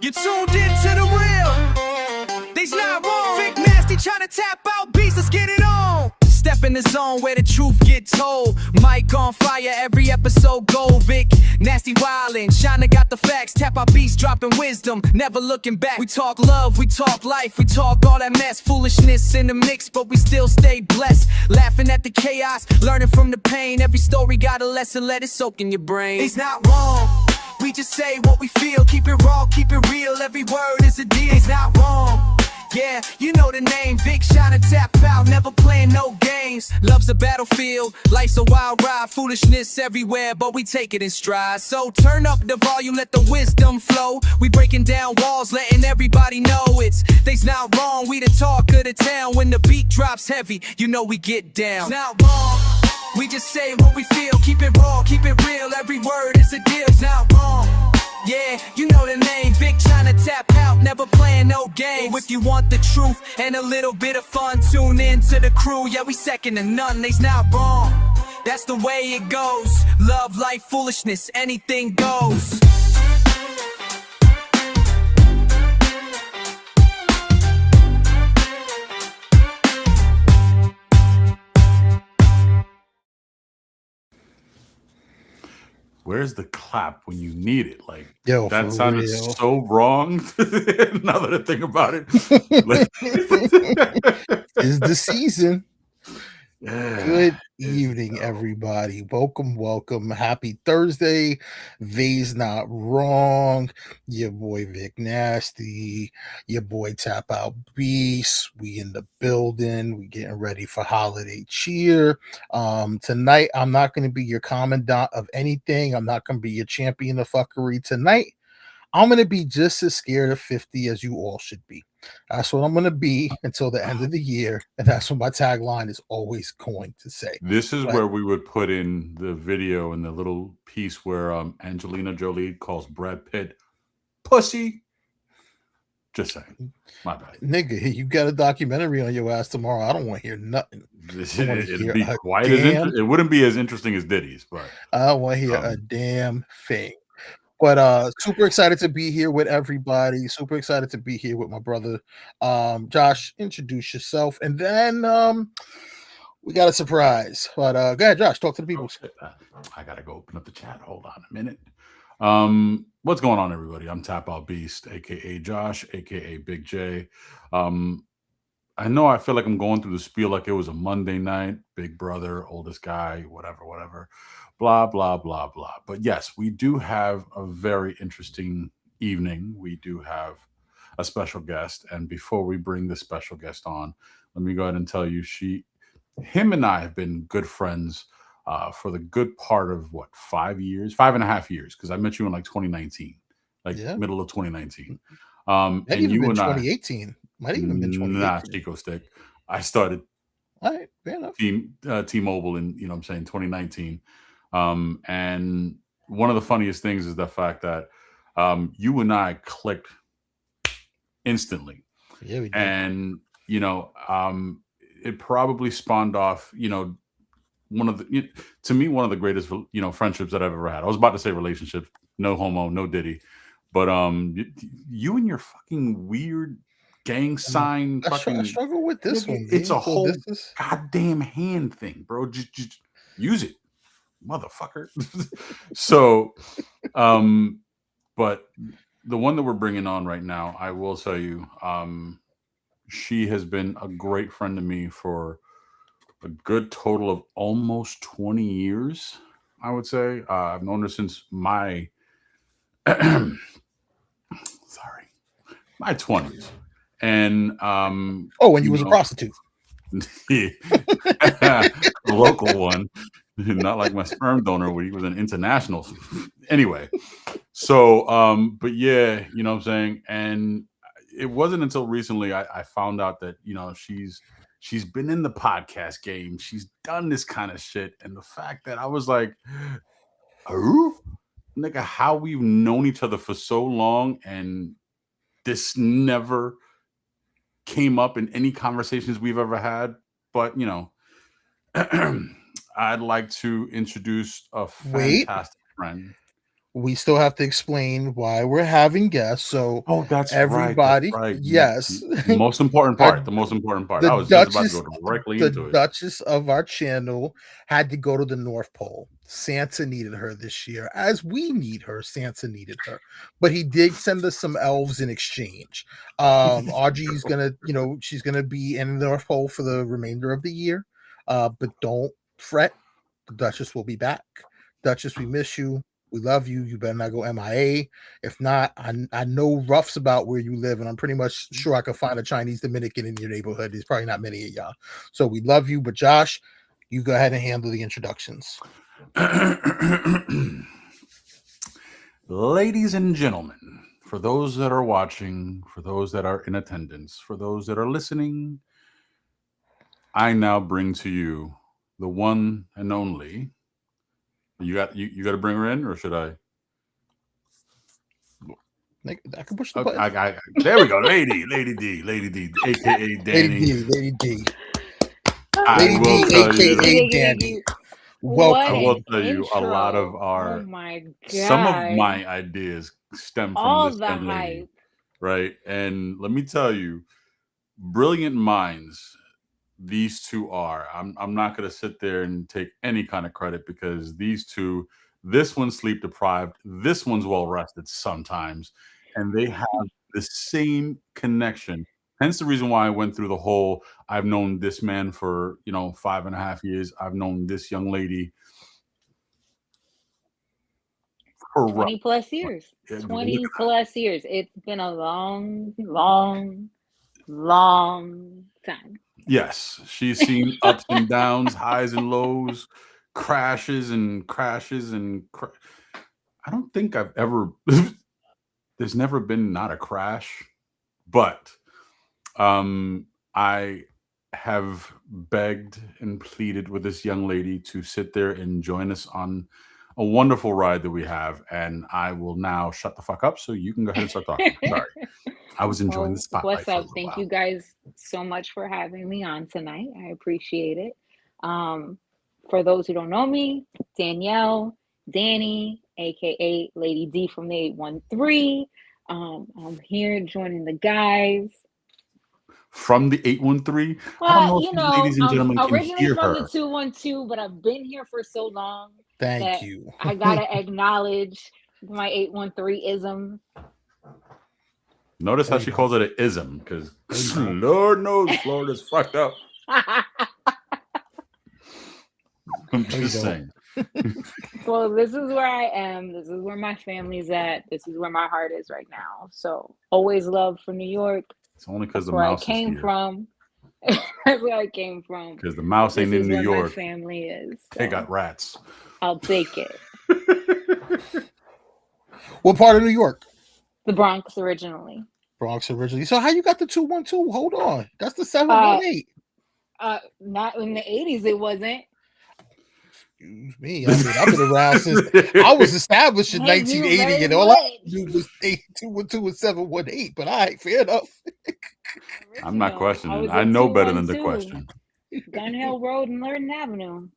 You're tuned into the real. They's not wrong. Vic Nasty trying to tap out beats. Let's get it on. Step in the zone where the truth get told. Mic on fire, every episode gold. Vic Nasty wildin', Shina got the facts. Tap our beats, dropping wisdom, never looking back. We talk love, we talk life, we talk all that mess. Foolishness in the mix, but we still stay blessed. Laughing at the chaos, learning from the pain. Every story got a lesson, let it soak in your brain. It's not wrong, we just say what we feel. Keep it raw, keep it real, every word is a deal. It's not wrong. Yeah, you know the name, Vic Shina tap out, never playing no games. Love's a battlefield, life's a wild ride. Foolishness everywhere, but we take it in stride. So turn up the volume, let the wisdom flow. We breaking down walls, letting everybody know they's not wrong. We the talk of the town. When the beat drops heavy, you know we get down. It's not wrong, we just say what we feel. Keep it raw, keep it real, every word is a deal. It's not wrong. Yeah, you know the name, Vic Shina tap out, never playing no games. If you want the truth and a little bit of fun, tune in to the crew. Yeah, we second to none, they's not wrong. That's the way it goes. Love, life, foolishness, anything goes. Where's the clap when you need it? Like, Yo, that for sounded real. so wrong. Now that I think about it, Is the season. yeah. Good evening, everybody. Welcome. Happy Thursday. They's not wrong. Your boy Vic Nasty, your boy Tap Out Beast. We in the building. We getting ready for holiday cheer. Tonight, I'm not going to be your commandant of anything. I'm not going to be your champion of fuckery tonight. I'm going to be just as scared of 50 as you all should be. That's what I'm going to be until the end of the year. And that's what my tagline is always going to say. This is where we would put in the video and the little piece where Angelina Jolie calls Brad Pitt pussy. Just saying. My bad. Nigga, you got a documentary on your ass tomorrow. I don't want to hear nothing. It'd be quite as it wouldn't be as interesting as Diddy's, but I don't want to hear a damn thing. But super excited to be here with everybody. Super excited to be here with my brother. Josh, introduce yourself. And then we got a surprise. But go ahead, Josh, talk to the people. I gotta go open up the chat. Hold on a minute. What's going on, everybody? I'm Tap Out Beast, aka Josh, aka Big J. I know I feel like I'm going through the spiel like it was a Monday night, big brother, oldest guy, whatever. Blah, blah, blah, blah. But yes, we do have a very interesting evening. We do have a special guest. And before we bring the special guest on, let me go ahead and tell you, him and I have been good friends for the good part of 5.5 years, because I met you in like 2019, middle of 2019. And you and 2018. Might even been 2018. Nah, Chico Stick. I started all right, fair enough. T-Mobile in 2019. And one of the funniest things is the fact that you and I clicked instantly. Yeah, we did. And it probably spawned off one of the greatest friendships that I've ever had. I was about to say relationships, no homo, no Diddy, but you and your fucking weird gang sign. I struggle with this one. It's a whole goddamn hand thing, bro. Just use it, motherfucker. So, but the one that we're bringing on right now, I will tell you, she has been a great friend to me for a good total of almost 20 years, I would say. I've known her since my 20s. And when you was a prostitute. The local one, not like my sperm donor where he was an international. Anyway, so but yeah, you know what I'm saying? And it wasn't until recently I found out that she's been in the podcast game, she's done this kind of shit, and the fact that I was like, oh nigga, how we've known each other for so long and this never came up in any conversations we've ever had. But I'd like to introduce a fantastic friend. we still have to explain why we're having guests. So Oh, that's right. That's everybody, right. yes, The most important our part. The most important part. the I was just about to go Duchess, directly the into it. Duchess of our channel had to go to the North Pole. Santa needed her this year, as we need her. Santa needed her, but he did send us some elves in exchange. Audrey's gonna, she's gonna be in the North Pole for the remainder of the year. But don't fret, the Duchess will be back. Duchess, we miss you. We love you. You better not go MIA. If not, I know roughs about where you live, and I'm pretty much sure I could find a Chinese Dominican in your neighborhood. There's probably not many of y'all. So we love you. But Josh, you go ahead and handle the introductions. Ladies and gentlemen, for those that are watching, for those that are in attendance, for those that are listening, I now bring to you the one and only. You got to bring her in, or should I? I can push the button. There we go, Lady D, aka Danny. Lady D. I will tell you. aka Danny. I Welcome. will tell you a lot of Oh my God. some of my ideas stem from All this the young lady, hype. right? And let me tell you, brilliant minds. These two are. I'm not going to sit there and take any kind of credit because these two, this one's sleep deprived, this one's well rested sometimes, and they have the same connection. Hence the reason why I went through the whole. I've known this man for 5.5 years. I've known this young lady for 20 plus years. Yeah, 20 look plus years. It's been a long, long, long time. Yes, she's seen ups and downs, highs and lows, crashes and crashes and. I don't think I've ever. There's never been not a crash, but I have begged and pleaded with this young lady to sit there and join us on a wonderful ride that we have, and I will now shut the fuck up so you can go ahead and start talking. Sorry, I was enjoying the spotlight. What's up? Thank you guys so much for having me on tonight. I appreciate it. For those who don't know me, Danielle, Danny, aka Lady D from the 813. I'm here joining the guys. From the 813. Well, ladies and gentlemen can originally hear from her. the 212, but I've been here for so long. Thank you. I gotta acknowledge my 813 ism. Notice how she calls it an ism, because Lord knows Florida's fucked up. I'm just saying. Well, this is where I am. This is where my family's at. This is where my heart is right now. So always love for New York. It's only because the where mouse I came is here. from. That's where I came from. Because the mouse ain't in New York. My family is. So they got rats. I'll take it. What part of New York? The Bronx originally. So how you got the 212? Hold on. That's the 718. Not in the 80s it wasn't. Excuse me. I've been around since I was established in 1980, and all I knew was 212 and 718. But all right, fair enough. I'm not questioning. I know better than the question. Gun Hill Road and Lurton Avenue.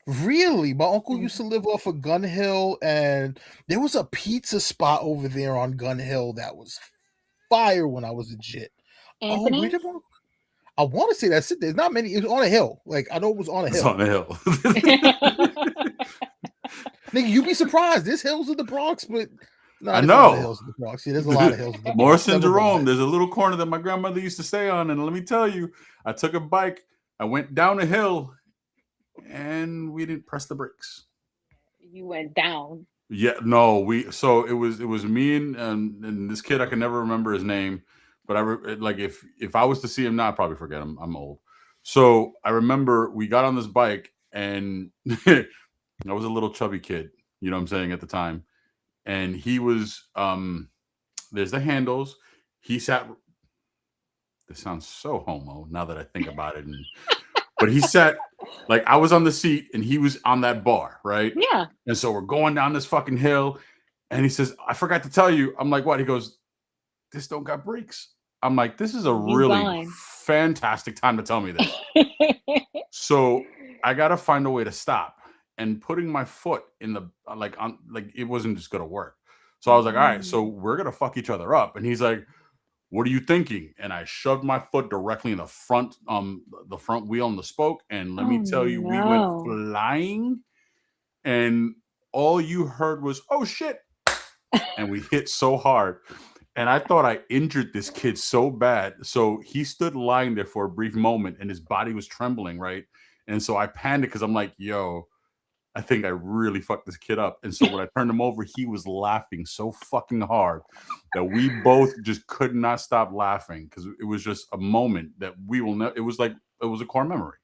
Really? My uncle used to live off of Gun Hill, and there was a pizza spot over there on Gun Hill that was fire when I was a jit. Anthony? I want to say that's it. There's not many. It was on a hill. Like, I know it was on a hill. It's on a hill. Nigga, you'd be surprised. There's hills in the Bronx, but no, I know. Hills in the Bronx. Yeah, there's a lot of hills in the Bronx. Morrison Jerome, there's a little corner that my grandmother used to stay on, and let me tell you, I took a bike, I went down a hill, and we didn't press the brakes. You went down. Yeah, no, so it was me and this kid, I can never remember his name, but if I was to see him now, I'd probably forget him. I'm old. So I remember we got on this bike, and I was a little chubby kid, you know what I'm saying, at the time. And he was there's the handles. He sat. This sounds so homo now that I think about it. But he sat, like, I was on the seat and he was on that bar, right? Yeah. And so we're going down this fucking hill, and he says, I forgot to tell you. I'm like, what? He goes, this don't got brakes. I'm like, this is a really fantastic time to tell me this. So I got to find a way to stop. and putting my foot in the like it wasn't just gonna work. So I was like, all right, so we're gonna fuck each other up. And he's like, what are you thinking? And I shoved my foot directly in the front wheel and the spoke. And let me tell you, we went flying, and all you heard was, oh shit. And we hit so hard. And I thought I injured this kid so bad. So he stood lying there for a brief moment and his body was trembling, right? And so I panicked because I'm like, yo, I think I really fucked this kid up. And so when I turned him over, he was laughing so fucking hard that we both just could not stop laughing because it was just a moment that we will never, it was a core memory.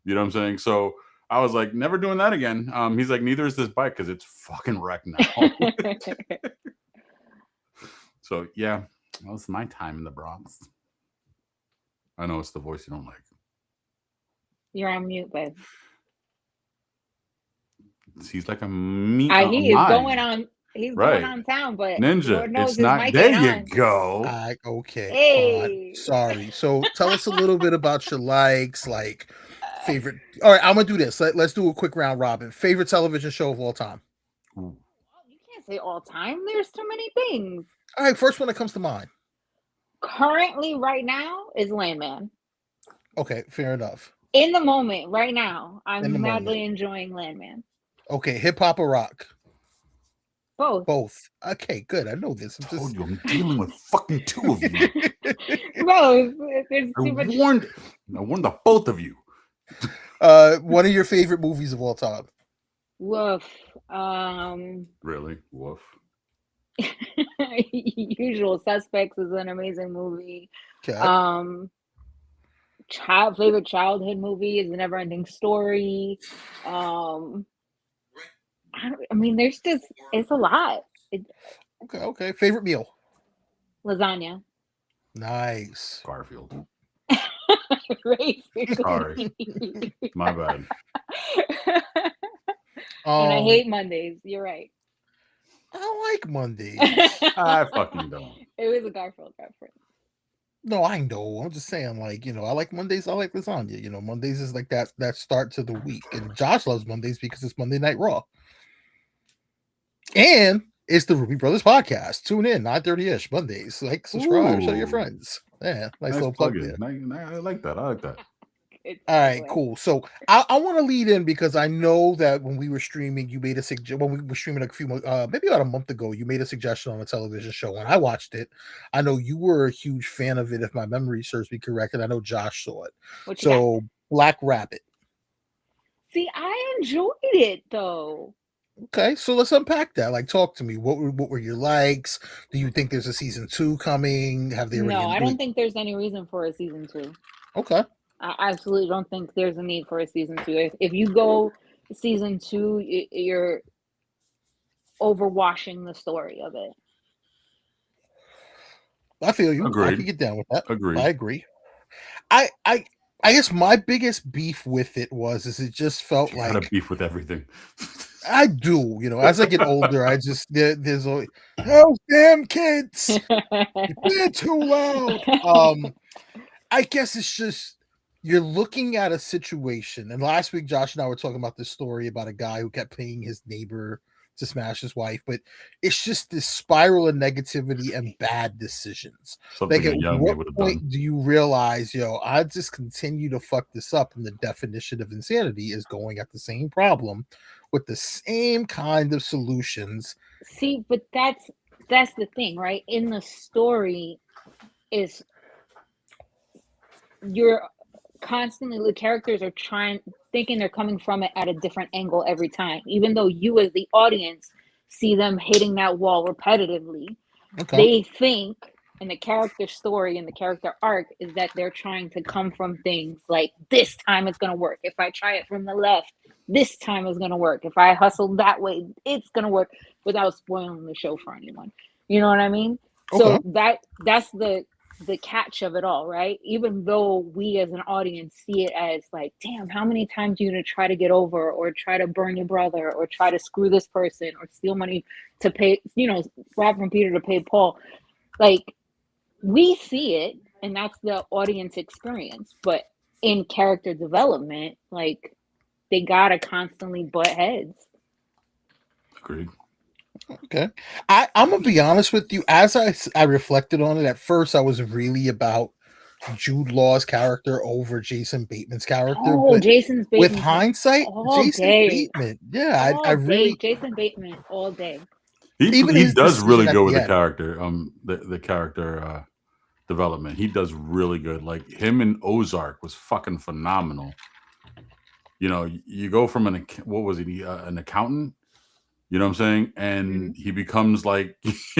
You know what I'm saying? So I was like, never doing that again. He's like, neither is this bike because it's fucking wrecked now. So yeah, that was my time in the Bronx. I know it's the voice you don't like. You're on mute, babe. He's like a me. He is going on. He's right. going on town, but Ninja, Lord knows it's not. There you go. Okay. Hey. Sorry. So tell us a little bit about your likes, like favorite. All right, I'm gonna do this. Let's do a quick round robin. Favorite television show of all time. Well, you can't say all time. There's too many things. All right, first one that comes to mind. Currently, right now, is Landman. Okay, fair enough. In the moment, right now, I'm madly enjoying Landman. Okay, hip hop or rock? Both. Both. Okay, good. I know this. I'm dealing with fucking two of you. Bro, there's too much. I warned the both of you. One of your favorite movies of all time? Woof. Really? Woof. Usual Suspects is an amazing movie. Okay. Favorite childhood movie is The Never Ending Story. There's just, it's a lot. Okay. Favorite meal? Lasagna. Nice. Garfield. Sorry. My bad. And I hate Mondays. You're right. I like Mondays. I fucking don't. It was a Garfield reference. No, I know. I'm just saying, like, I like Mondays. I like lasagna. Mondays is like that start to the week. And Josh loves Mondays because it's Monday Night Raw. And it's the Ruby Brothers podcast. Tune in 9:30ish Mondays. Like, subscribe, show your friends. Yeah, nice little plug there. I like that. All right, cool. So I want to lead in because I know that when we were streaming, you made a suggestion. When we were streaming maybe about a month ago, you made a suggestion on a television show, and I watched it. I know you were a huge fan of it, if my memory serves me correct, and I know Josh saw it. So Black Rabbit. See, I enjoyed it though. Okay, so let's unpack that. Like, talk to me. What were your likes? Do you think there's a season 2 coming? Have they? No, I don't think there's any reason for a season 2. Okay. I absolutely don't think there's a need for a season 2. If you go season 2, you're overwashing the story of it. I feel you. Agreed. I can get down with that. Agreed. I agree. I guess my biggest beef with it is it just felt like a beef with everything. I do, as I get older, I just there's always those damn kids. They're too loud. I guess it's just you're looking at a situation, and last week Josh and I were talking about this story about a guy who kept paying his neighbor to smash his wife, but it's just this spiral of negativity and bad decisions. Something like, at what point do you realize, I just continue to fuck this up, and the definition of insanity is going at the same problem with the same kind of solutions. See, but that's the thing, right? In the story is you're constantly, the characters are thinking they're coming from it at a different angle every time, even though you as the audience see them hitting that wall repetitively. Okay. They think, and the character story and the character arc is that they're trying to come from things like, this time it's going to work. If I try it from the left, this time is going to work. If I hustle that way, it's going to work, without spoiling the show for anyone. You know what I mean? Okay. So that's the catch of it all, right? Even though we as an audience see it as like, damn, how many times are you going to try to get over, or try to burn your brother, or try to screw this person, or steal money to pay, rob from Peter to pay Paul. Like, we see it, and that's the audience experience. But in character development, like, they gotta constantly butt heads. Agreed. Okay. I'm gonna be honest with you. As I reflected on it, at first I was really about Jude Law's character over Jason Bateman's character. Oh, But Jason's with Bateman hindsight, all Jason day. Bateman, yeah, I All day, really Jason Bateman all day. Even He his does really decision at good the with the end. character. The character development. He does really good. Like him in Ozark was fucking phenomenal. You know, you go from an accountant. You know what I'm saying? And he becomes like,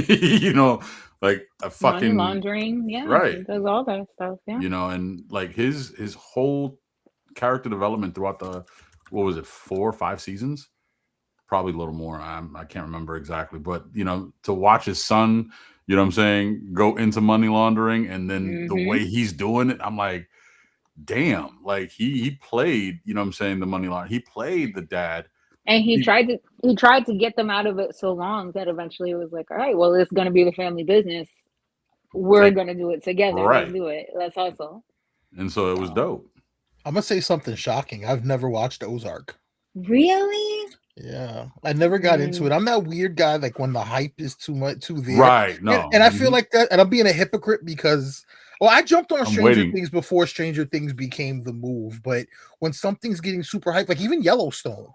you know, like a Money fucking laundering, yeah, right. he does all that stuff, yeah. You know, and like his whole character development throughout the 4 or 5 seasons, probably a little more. I can't remember exactly, but you know, to watch his son, you know what I'm saying, go into money laundering, and then the way he's doing it, I'm like, damn, like he played, you know what I'm saying, the money laundering. He played the dad. And he tried to get them out of it so long that eventually it was like, all right, well, it's gonna be the family business. We're gonna do it together. Right. Let's do it. Let's hustle. And so it was dope. I'm gonna say something shocking. I've never watched Ozark. Really? Yeah, I never got into it. I'm that weird guy, like when the hype is too there. Right. No. And I feel like that, and I'm being a hypocrite because, well, I jumped on Stranger waiting. Things before Stranger Things became the move. But when something's getting super hyped, like even Yellowstone,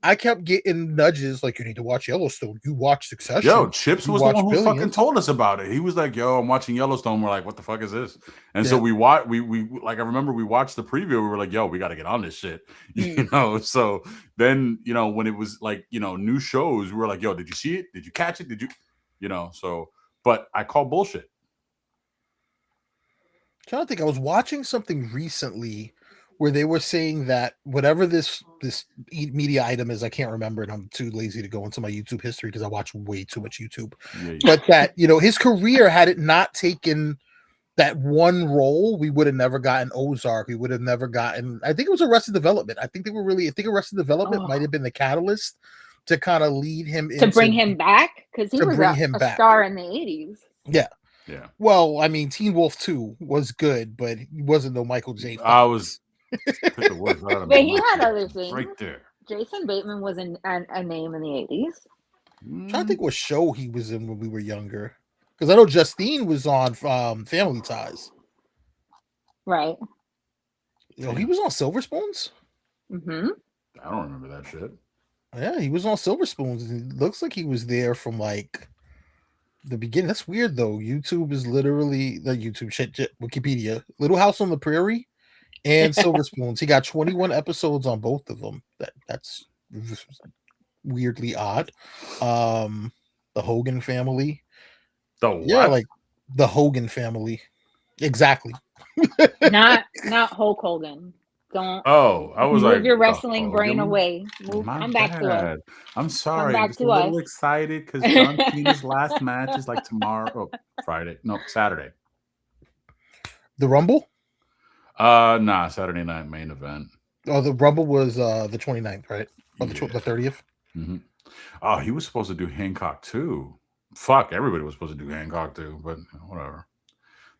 I kept getting nudges like, you need to watch Yellowstone. You watch Succession. Yo, Chips you was the watch one who Billions. fucking told us about it. He was like, yo, I'm watching Yellowstone. We're like, what the fuck is this? And so we watched, we like, I remember we watched the preview. We were like, yo, we got to get on this shit. You know? So then, you know, when it was like, you know, new shows, we were like, yo, did you see it? Did you catch it? Did you, you know, so, but I call bullshit. I'm trying to think, I was watching something recently where they were saying that whatever this media item is, I can't remember it. I'm too lazy to go into my YouTube history because I watch way too much YouTube. But that, you know, his career, had it not taken that one role, we would have never gotten Ozark. We would have never gotten, I think it was Arrested Development. I think Arrested Development might have been the catalyst to kind of lead him to bring him back, because he was a star in the 80s. Yeah. Yeah. Well, I mean, Teen Wolf 2 was good, but he wasn't no Michael J. Fox. I was. But he had other things. Right there. Jason Bateman was a name in the 80s. I'm trying to think what show he was in when we were younger. Because I know Justine was on Family Ties. Right. You know, he was on Silver Spoons. Mm-hmm. I don't remember that shit. Yeah, he was on Silver Spoons. And it looks like he was there from like the beginning. That's weird though. YouTube is literally the YouTube shit. Wikipedia. Little House on the Prairie and Silver Spoons. He got 21 episodes on both of them. That's weirdly odd. The Hogan Family. Like the Hogan Family. Exactly. not Hulk Hogan. Don't. Oh, I was move your wrestling brain away. Come back to us. I'm sorry. Come back to us. I'm a little excited because John Cena's last match is like tomorrow. Oh, Friday. No, Saturday. The Rumble? Nah, Saturday night main event. Oh, the Rumble was the 29th, right? Or the 30th? Mm-hmm. Oh, he was supposed to do Hancock too. Fuck, everybody was supposed to do Hancock too, but whatever.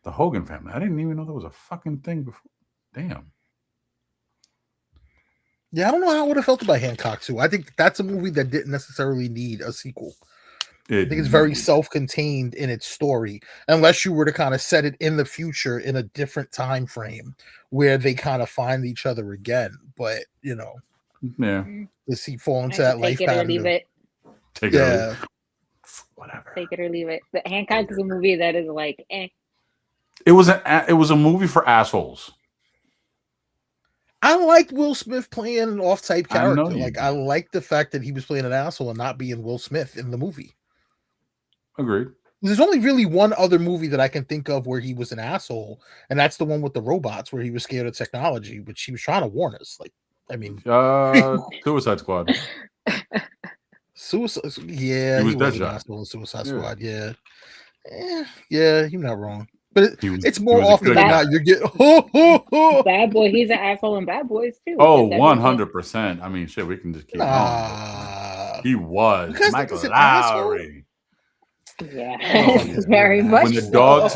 The Hogan Family. I didn't even know that was a fucking thing before. Damn. Yeah, I don't know how I would have felt about Hancock too. I think that's a movie that didn't necessarily need a sequel. I think it's very self-contained in its story, unless you were to kind of set it in the future in a different time frame where they kind of find each other again. But you know, does he fall into that life pattern? Take it or leave it. Take it or whatever. Take it or leave it. The Hancock is a movie that is like, eh. It was a movie for assholes. I liked Will Smith playing an off-type character. I liked the fact that he was playing an asshole and not being Will Smith in the movie. Agreed. There's only really one other movie that I can think of where he was an asshole, and that's the one with the robots where he was scared of technology, which he was trying to warn us. Like, I mean, Suicide Squad. Suicide, yeah, he was an asshole in Suicide Squad. Yeah, yeah, you're not wrong. But it's more often than not you get Bad Boy. He's an asshole in Bad Boys too. Oh, 100%. I mean, shit, we can just keep going. He was Michael Lowry. Yeah, very much. When the dog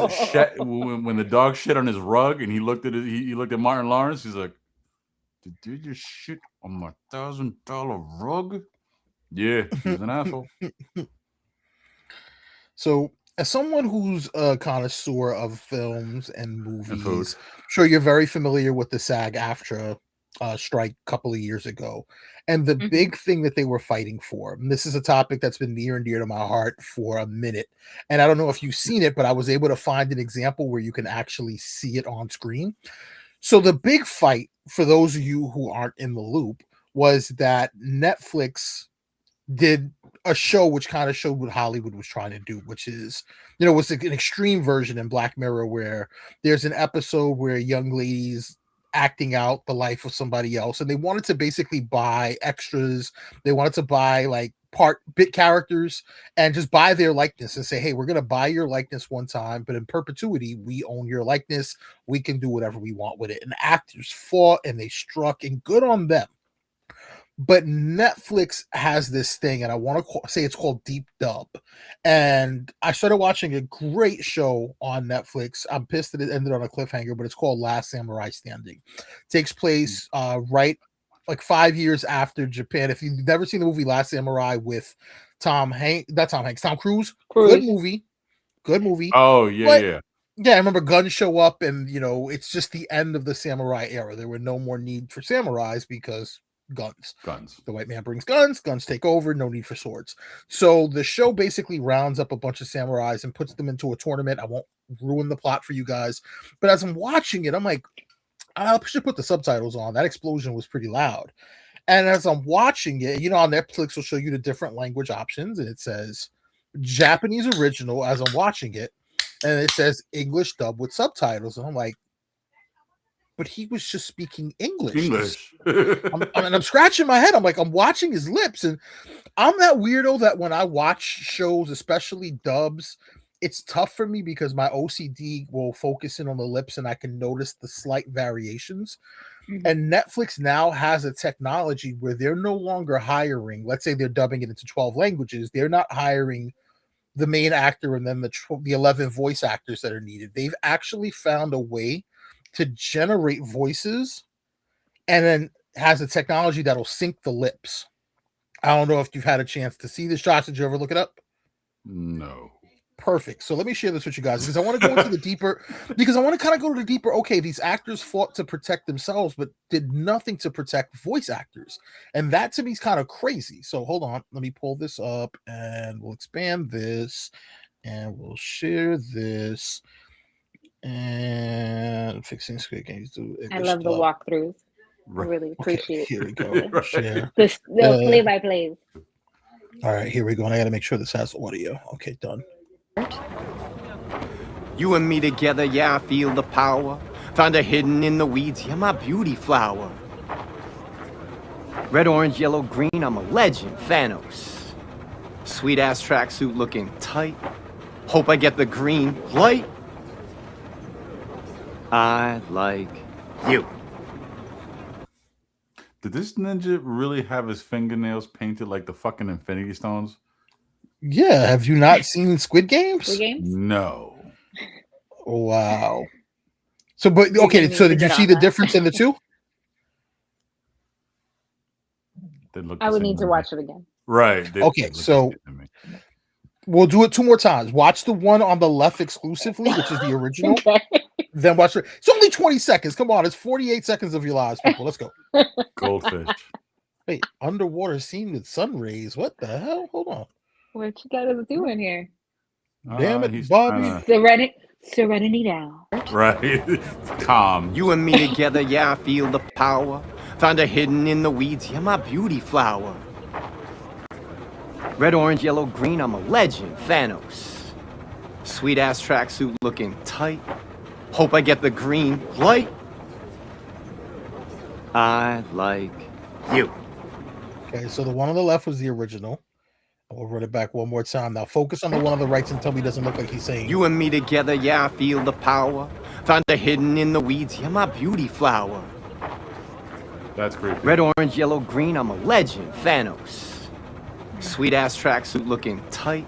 when the dog shit on his rug, and he looked at Martin Lawrence, he's like, Did you just shit on my $1,000 rug? Yeah, he was an asshole. So, as someone who's a connoisseur of films and And food. movies, I'm sure you're very familiar with the SAG-AFTRA strike a couple of years ago, and the Mhm. big thing that they were fighting for. And this is a topic that's been near and dear to my heart for a minute. And I don't know if you've seen it, but I was able to find an example where you can actually see it on screen. So the big fight, for those of you who aren't in the loop, was that Netflix did a show which kind of showed what Hollywood was trying to do, which is, was like an extreme version in Black Mirror where there's an episode where a young lady's acting out the life of somebody else, and they wanted to basically buy extras. They wanted to buy like bit characters and just buy their likeness and say, hey, we're going to buy your likeness one time, but in perpetuity, we own your likeness. We can do whatever we want with it. And actors fought and they struck, and good on them. But Netflix has this thing, and I want to say it's called Deep Dub. And I started watching a great show on Netflix. I'm pissed that it ended on a cliffhanger, but it's called Last Samurai Standing. It takes place right like 5 years after Japan. If you've never seen the movie Last Samurai with Tom Cruise, good movie. Oh, yeah, But yeah. yeah, I remember guns show up, and it's just the end of the samurai era. There were no more need for samurais because guns. The white man brings guns take over, no need for swords. So the show basically rounds up a bunch of samurais and puts them into a tournament. I won't ruin the plot for you guys, but as I'm watching it, I'm like, I should put the subtitles on. That explosion was pretty loud. And as I'm watching it, on Netflix will show you the different language options, and it says Japanese original as I'm watching it, and it says English dub with subtitles, and I'm like, but he was just speaking English. I'm scratching my head. I'm like, I'm watching his lips, and I'm that weirdo that when I watch shows, especially dubs, it's tough for me because my OCD will focus in on the lips and I can notice the slight variations. Mm-hmm. And Netflix now has a technology where they're no longer hiring, let's say they're dubbing it into 12 languages. They're not hiring the main actor and then the 11 voice actors that are needed. They've actually found a way to generate voices, and then has a technology that'll sync the lips. I don't know if you've had a chance to see this, Josh. Did you ever look it up? No. Perfect. So let me share this with you guys because I want to go into the deeper, okay, these actors fought to protect themselves, but did nothing to protect voice actors. And that to me is kind of crazy. So hold on. Let me pull this up and we'll expand this and we'll share this. And fixing Squid Games. I love the walkthroughs. Right. I really appreciate it. Here we go. Share. The play-by-plays. All right, here we go. And I got to make sure this has audio. Okay, done. You and me together, yeah, I feel the power. Found her hidden in the weeds, yeah, my beauty flower. Red, orange, yellow, green, I'm a legend, Thanos. Sweet-ass tracksuit looking tight. Hope I get the green light. I like you. Did this ninja really have his fingernails painted like the fucking Infinity Stones? Yeah. Have you not seen Squid Games? Squid Games? No. Wow. So, but okay. So, did you see the difference in the two? I would need to watch it again. Right. Okay. So, we'll do it 2 more times. Watch the one on the left exclusively, which is the original. Okay. Then watch it. It's only 20 seconds. Come on. It's 48 seconds of your lives, people. Let's go. Goldfish. Wait, underwater scene with sun rays. What the hell? Hold on. What you guys doing here? Damn it, Bobby. Serenity now. Right. Calm. You and me together, yeah, I feel the power. Found her hidden in the weeds, yeah, my beauty flower. Red, orange, yellow, green, I'm a legend, Thanos. Sweet-ass tracksuit looking tight. Hope I get the green light. I like you. Okay, so the one on the left was the original. We'll run it back one more time. Now focus on the one on the right and tell me it doesn't look like he's saying. You and me together, yeah, I feel the power. Found her hidden in the weeds, yeah, my beauty flower. That's creepy. Red, orange, yellow, green, I'm a legend, Thanos. Sweet-ass tracksuit looking tight.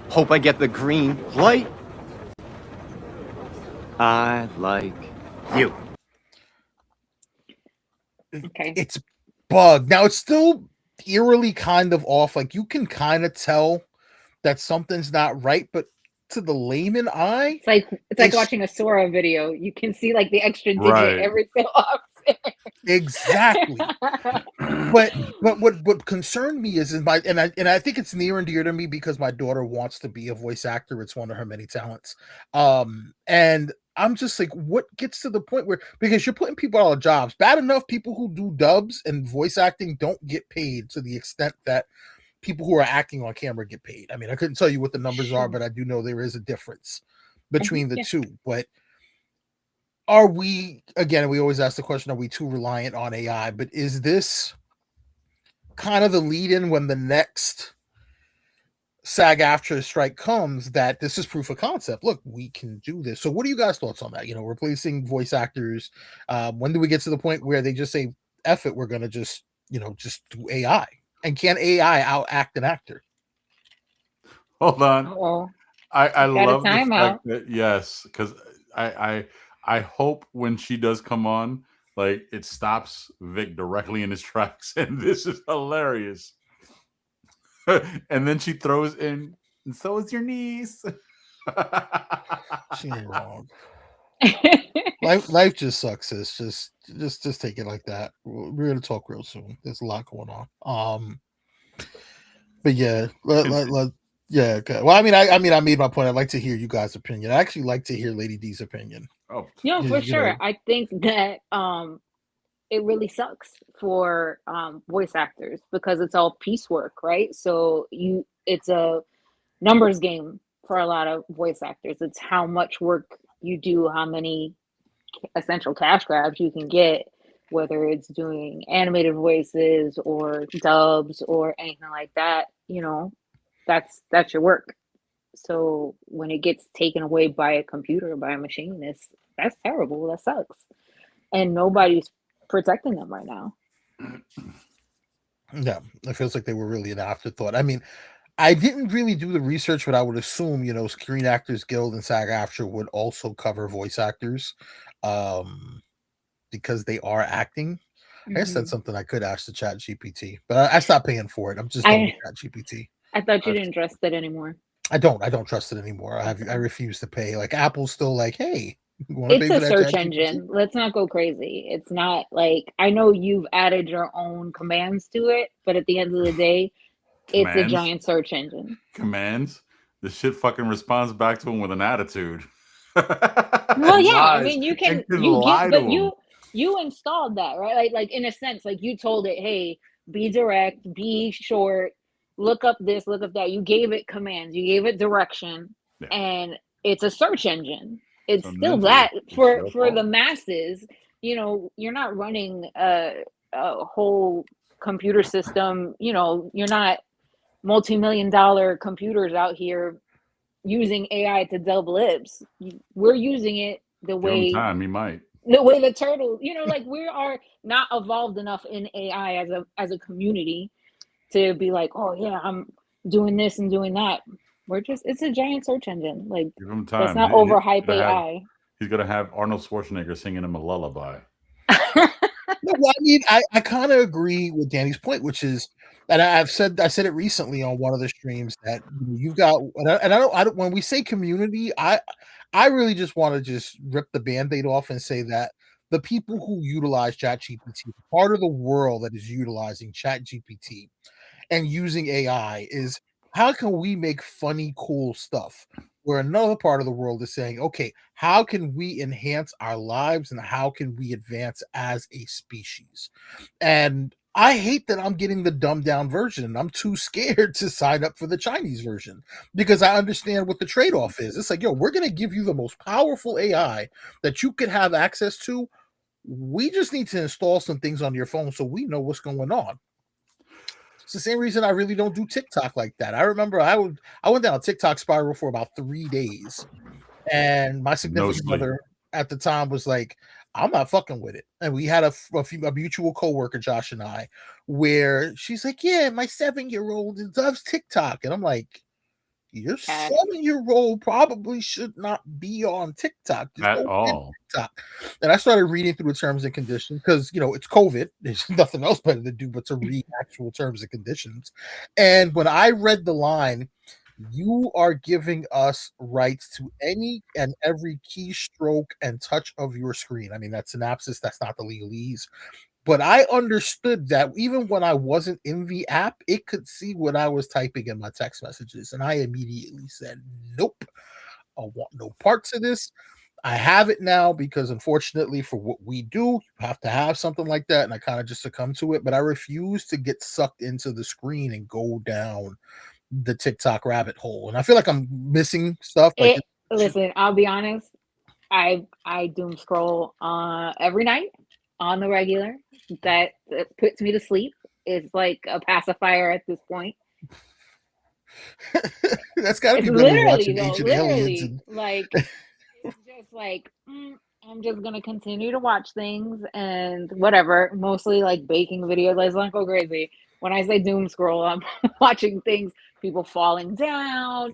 Hope I get the green light. I like you. Okay. it's bugged. Now it's still eerily kind of off. Like you can kind of tell that something's not right, but to the layman eye, It's like it's watching a Sora video. You can see like the extra digit Right. every so often. exactly. But what concerned me is my and I think it's near and dear to me because my daughter wants to be a voice actor. It's one of her many talents. And I'm just like, what gets to the point where because you're putting people out of jobs. Bad enough people who do dubs and voice acting don't get paid to the extent that people who are acting on camera get paid. I mean, I couldn't tell you what the numbers are, but I do know there is a difference between the Yeah. two. But are we again, we always ask the question, are we too reliant on AI? But is this kind of the lead in when the next SAG-AFTRA strike comes that this is proof of concept? Look, we can do this. So what are you guys' thoughts on that? Replacing voice actors. When do we get to the point where they just say, F it, we're gonna just do AI? And can AI out act an actor? Hold on. Uh-oh. I Got a love the timeout. fact that yes, because I hope when she does come on, like it stops Vic directly in his tracks, and this is hilarious. And then she throws in, and so is your niece. She ain't wrong. Life just sucks. It's just take it like that. We're gonna talk real soon. There's a lot going on. But yeah, yeah. Okay. Well, I made my point. I'd like to hear you guys' opinion. I actually like to hear Lady D's opinion. Oh, No, for You know. sure. I think that it really sucks for voice actors because it's all piecework, right? So it's a numbers game for a lot of voice actors. It's how much work you do, how many essential cash grabs you can get, whether it's doing animated voices or dubs or anything like that. That's your work. So when it gets taken away by a computer, by a machine, that's terrible. That sucks. And nobody's protecting them right now. Yeah, it feels like they were really an afterthought. I mean, I didn't really do the research, but I would assume, Screen Actors Guild and SAG-AFTRA would also cover voice actors, because they are acting. I guess that's something I could ask the Chat GPT, but I stopped paying for it. I'm just done with Chat GPT. I thought you didn't trust it anymore. I don't trust it anymore. I refuse to pay. Like Apple's still like, hey, you want to pay It's for a that search ChatGPT? engine. Let's not go crazy. It's not like I know you've added your own commands to it, but at the end of the day, it's a Commands? giant search engine. Commands. The shit fucking responds back to him with an attitude. Well, yeah, I mean, you can lie to him. you installed that, right? Like in a sense, like you told it, hey, be direct, be short, look up this, look up that. You gave it commands, you gave it direction, Yeah. and it's a search engine. It's So still ninja, that it's for your the fault. masses. You're not running a whole computer system. You're not multi-million-dollar computers out here using AI to dub lips. We're using it the Give him way time, he might. the turtle, like we are not evolved enough in AI as a community to be like, oh yeah, I'm doing this and doing that. It's a giant search engine. Like, Give him time. let's not overhype AI. He's gonna have Arnold Schwarzenegger singing him a lullaby. No, well, I mean, I kind of agree with Danny's point, which is, and I said it recently on one of the streams that you've got, and I don't. When we say community, I really just want to just rip the Band-Aid off and say that the people who utilize ChatGPT, part of the world that is utilizing ChatGPT and using AI is how can we make funny, cool stuff? Where another part of the world is saying, okay, how can we enhance our lives and how can we advance as a species? And I hate that I'm getting the dumbed down version and I'm too scared to sign up for the Chinese version because I understand what the trade-off is. It's like, yo, we're going to give you the most powerful AI that you could have access to. We just need to install some things on your phone so we know what's going on. It's the same reason I really don't do TikTok like that. I remember I went down a TikTok spiral for about 3 days, and my significant other at the time was like, "I'm not fucking with it." And we had a mutual coworker, Josh and I, where she's like, "Yeah, my 7-year-old loves TikTok," and I'm like, Your Cat. 7-year-old probably should not be on TikTok. Just At don't get all. TikTok. And I started reading through the terms and conditions because it's COVID. There's nothing else better to do but to read actual terms and conditions. And when I read the line, you are giving us rights to any and every keystroke and touch of your screen. I mean, that's synopsis, that's not the legalese. But I understood that even when I wasn't in the app, it could see what I was typing in my text messages. And I immediately said, nope, I want no parts of this. I have it now because unfortunately for what we do, you have to have something like that. And I kind of just succumbed to it, but I refuse to get sucked into the screen and go down the TikTok rabbit hole. And I feel like I'm missing stuff. Like, Listen, I'll be honest. I doom scroll every night on the regular. That puts me to sleep. It's like a pacifier at this point. That's got to It's be better than literally watching though, Ancient Aliens. literally like it's just like I'm just gonna continue to watch things and whatever. Mostly like baking videos. Let's not go crazy. When I say doom scroll, I'm watching things, people falling down.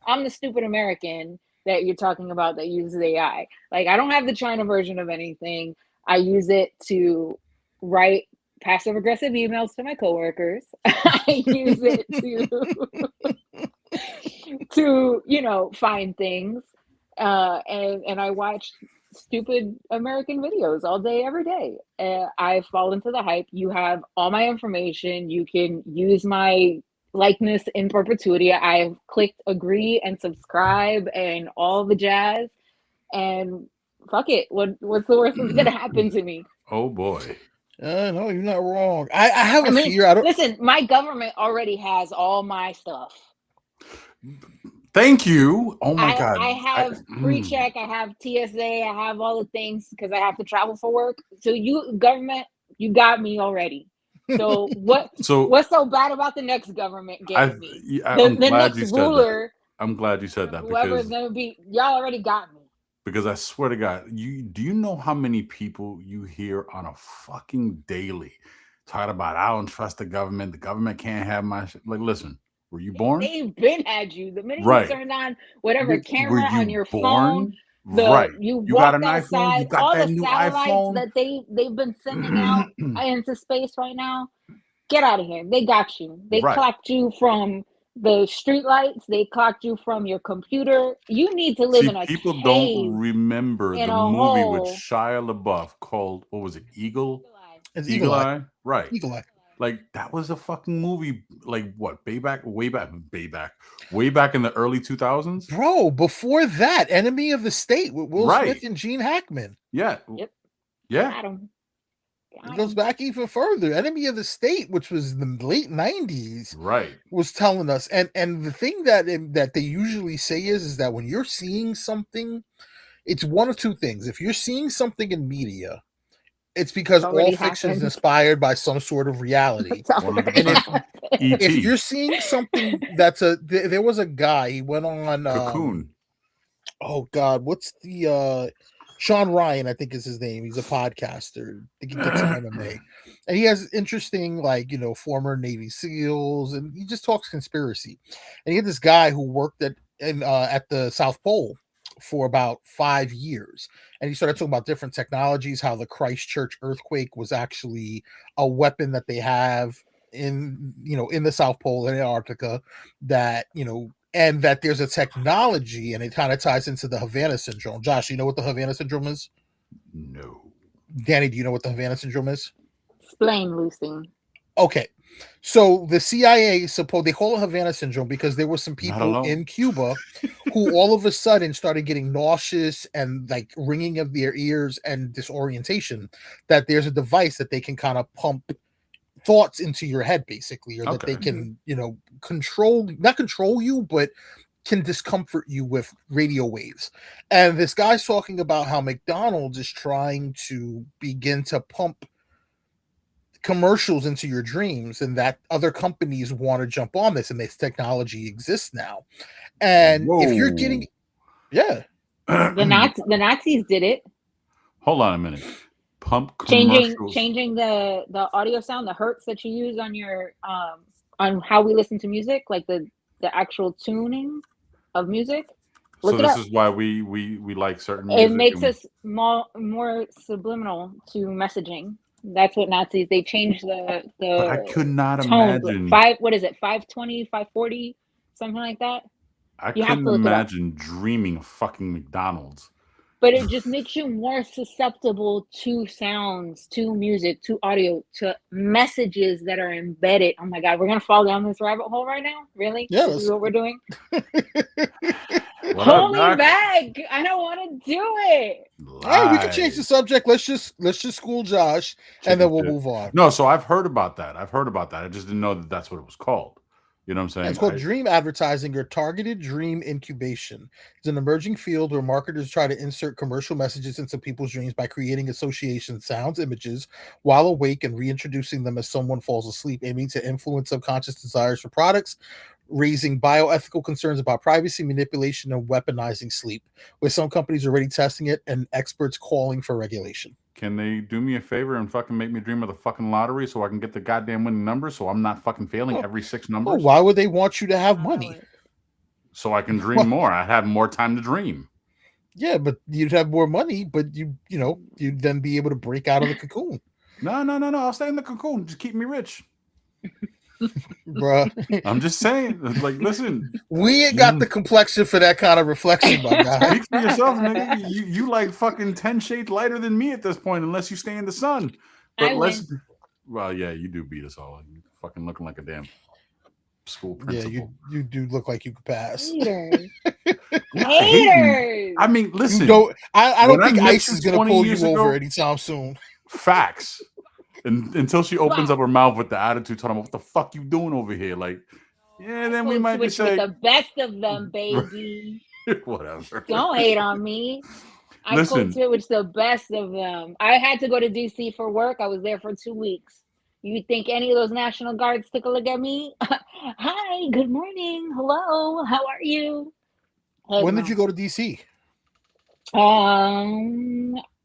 I'm the stupid American that you're talking about that uses AI. Like I don't have the China version of anything. I use it to write passive aggressive emails to my coworkers. I use it to find things. And I watch stupid American videos all day, every day. I fall into the hype. You have all my information. You can use my likeness in perpetuity. I've clicked agree and subscribe and all the jazz. And fuck it. What's the worst that's gonna happen to me? Oh boy. No, you're not wrong. I have a fear. Listen, my government already has all my stuff. Thank you. Oh my God. I have pre-check, I have TSA, I have all the things because I have to travel for work. So you government, you got me already. So what's so bad about the next government getting me? I'm The glad next you said ruler. that. I'm glad you said that Whoever's gonna be, y'all already got me. Because I swear to God, do you know how many people you hear on a fucking daily talking about I don't trust the government can't have my shit. Like, listen, were you born? They've been had you. The minute you turned on whatever camera on your phone, you got an outside, iPhone, you got all that the new satellites iPhone that they've been sending out into space right now. Get out of here. They got you. They clocked you from the street lights. They clocked you from your computer. You need to live in a people cave. Don't remember the movie with Shia LaBeouf called, what was it? Eagle Eye? Right. Eagle Eye. Like that was a fucking movie. Like what? Way back in the early 2000s, bro. Before that, Enemy of the State with Will Smith and Gene Hackman. Yeah. Yep. Yeah. It goes back even further. Enemy of the State, which was in the late 90s, was telling us. And the thing that they usually say is that when you're seeing something, it's one of two things. If you're seeing something in media, it's because all fiction is inspired by some sort of reality. And if you're seeing something there was a guy, he went on Cocoon. Oh God, what's the Sean Ryan, I think is his name. He's a podcaster. I think he gets MMA. And he has interesting, former Navy SEALs, and he just talks conspiracy. And he had this guy who worked at the South Pole for about 5 years, and he started talking about different technologies, how the Christchurch earthquake was actually a weapon that they have in the South Pole and Antarctica, that and that there's a technology, and it kind of ties into the Havana Syndrome. Josh, you know what the Havana Syndrome is? No. Danny, do you know what the Havana Syndrome is? Explain, Lucy. Okay. So the CIA they call it Havana Syndrome because there were some people in Cuba who all of a sudden started getting nauseous and like ringing of their ears and disorientation, that there's a device that they can kind of pump thoughts into your head, basically, or that they can, not control you, but can discomfort you with radio waves. And this guy's talking about how McDonald's is trying to begin to pump commercials into your dreams, and that other companies want to jump on this, and this technology exists now. And if you're getting the Nazis did it. Hold on a minute. Pump changing the audio sound, the hertz that you use on your on how we listen to music, like the the actual tuning of music. So Look it this up. is why we like certain music. It makes and- us more subliminal to messaging. That's what Nazis, they changed the But I could not tone. imagine. What is it? 520, 540, something like that. I You have couldn't to look it up. imagine dreaming of fucking McDonald's. But it just makes you more susceptible to sounds, to music, to audio, to messages that are embedded. Oh my God, we're gonna fall down this rabbit hole right now? Really? Yeah, This is what we're doing? What Pull up, me Doc? back. I don't want to do it. All right, we can change the Lies. subject. Let's just school Josh, and then we'll Chicken shit. move on. No, so I've heard about that. I just didn't know that that's what it was called. You know what I'm saying? It's called dream advertising or targeted dream incubation. It's an emerging field where marketers try to insert commercial messages into people's dreams by creating association sounds, images while awake and reintroducing them as someone falls asleep, aiming to influence subconscious desires for products, raising bioethical concerns about privacy, manipulation, and weaponizing sleep, with some companies already testing it and experts calling for regulation. Can they do me a favor and fucking make me dream of the fucking lottery so I can get the goddamn winning numbers so I'm not fucking failing Oh. every 6 Well, numbers? why would they want you to have money? So I can dream more. I have more time to dream. Yeah, but you'd have more money, but you'd then be able to break out of the cocoon. No. I'll stay in the cocoon. Just keep me rich. Bruh. I'm just saying. Like, listen, We ain't got the complexion for that kind of reflection, my guy. speak for yourself, nigga. You like fucking 10 shades lighter than me at this point, unless you stay in the sun. But I let's. Well, yeah, you do beat us all. You fucking looking like a damn school Yeah, principal. you do look like you could pass. Haters. Not hating. Haters. I mean, listen. You don't. I don't When I think met ICE you is gonna 20 pull you years over ago- anytime soon. Facts. And until she opens Wow. up her mouth with the attitude, talking about what the fuck you doing over here, like, yeah, then we Code might just switch with say the best of them, baby. whatever. Don't hate on me. I Listen. code switch the best of them. I had to go to DC for work. I was there for 2 weeks. You think any of those National Guards took a look at me? Hi, good morning. Hello, how are you? Heck When no. did you go to DC?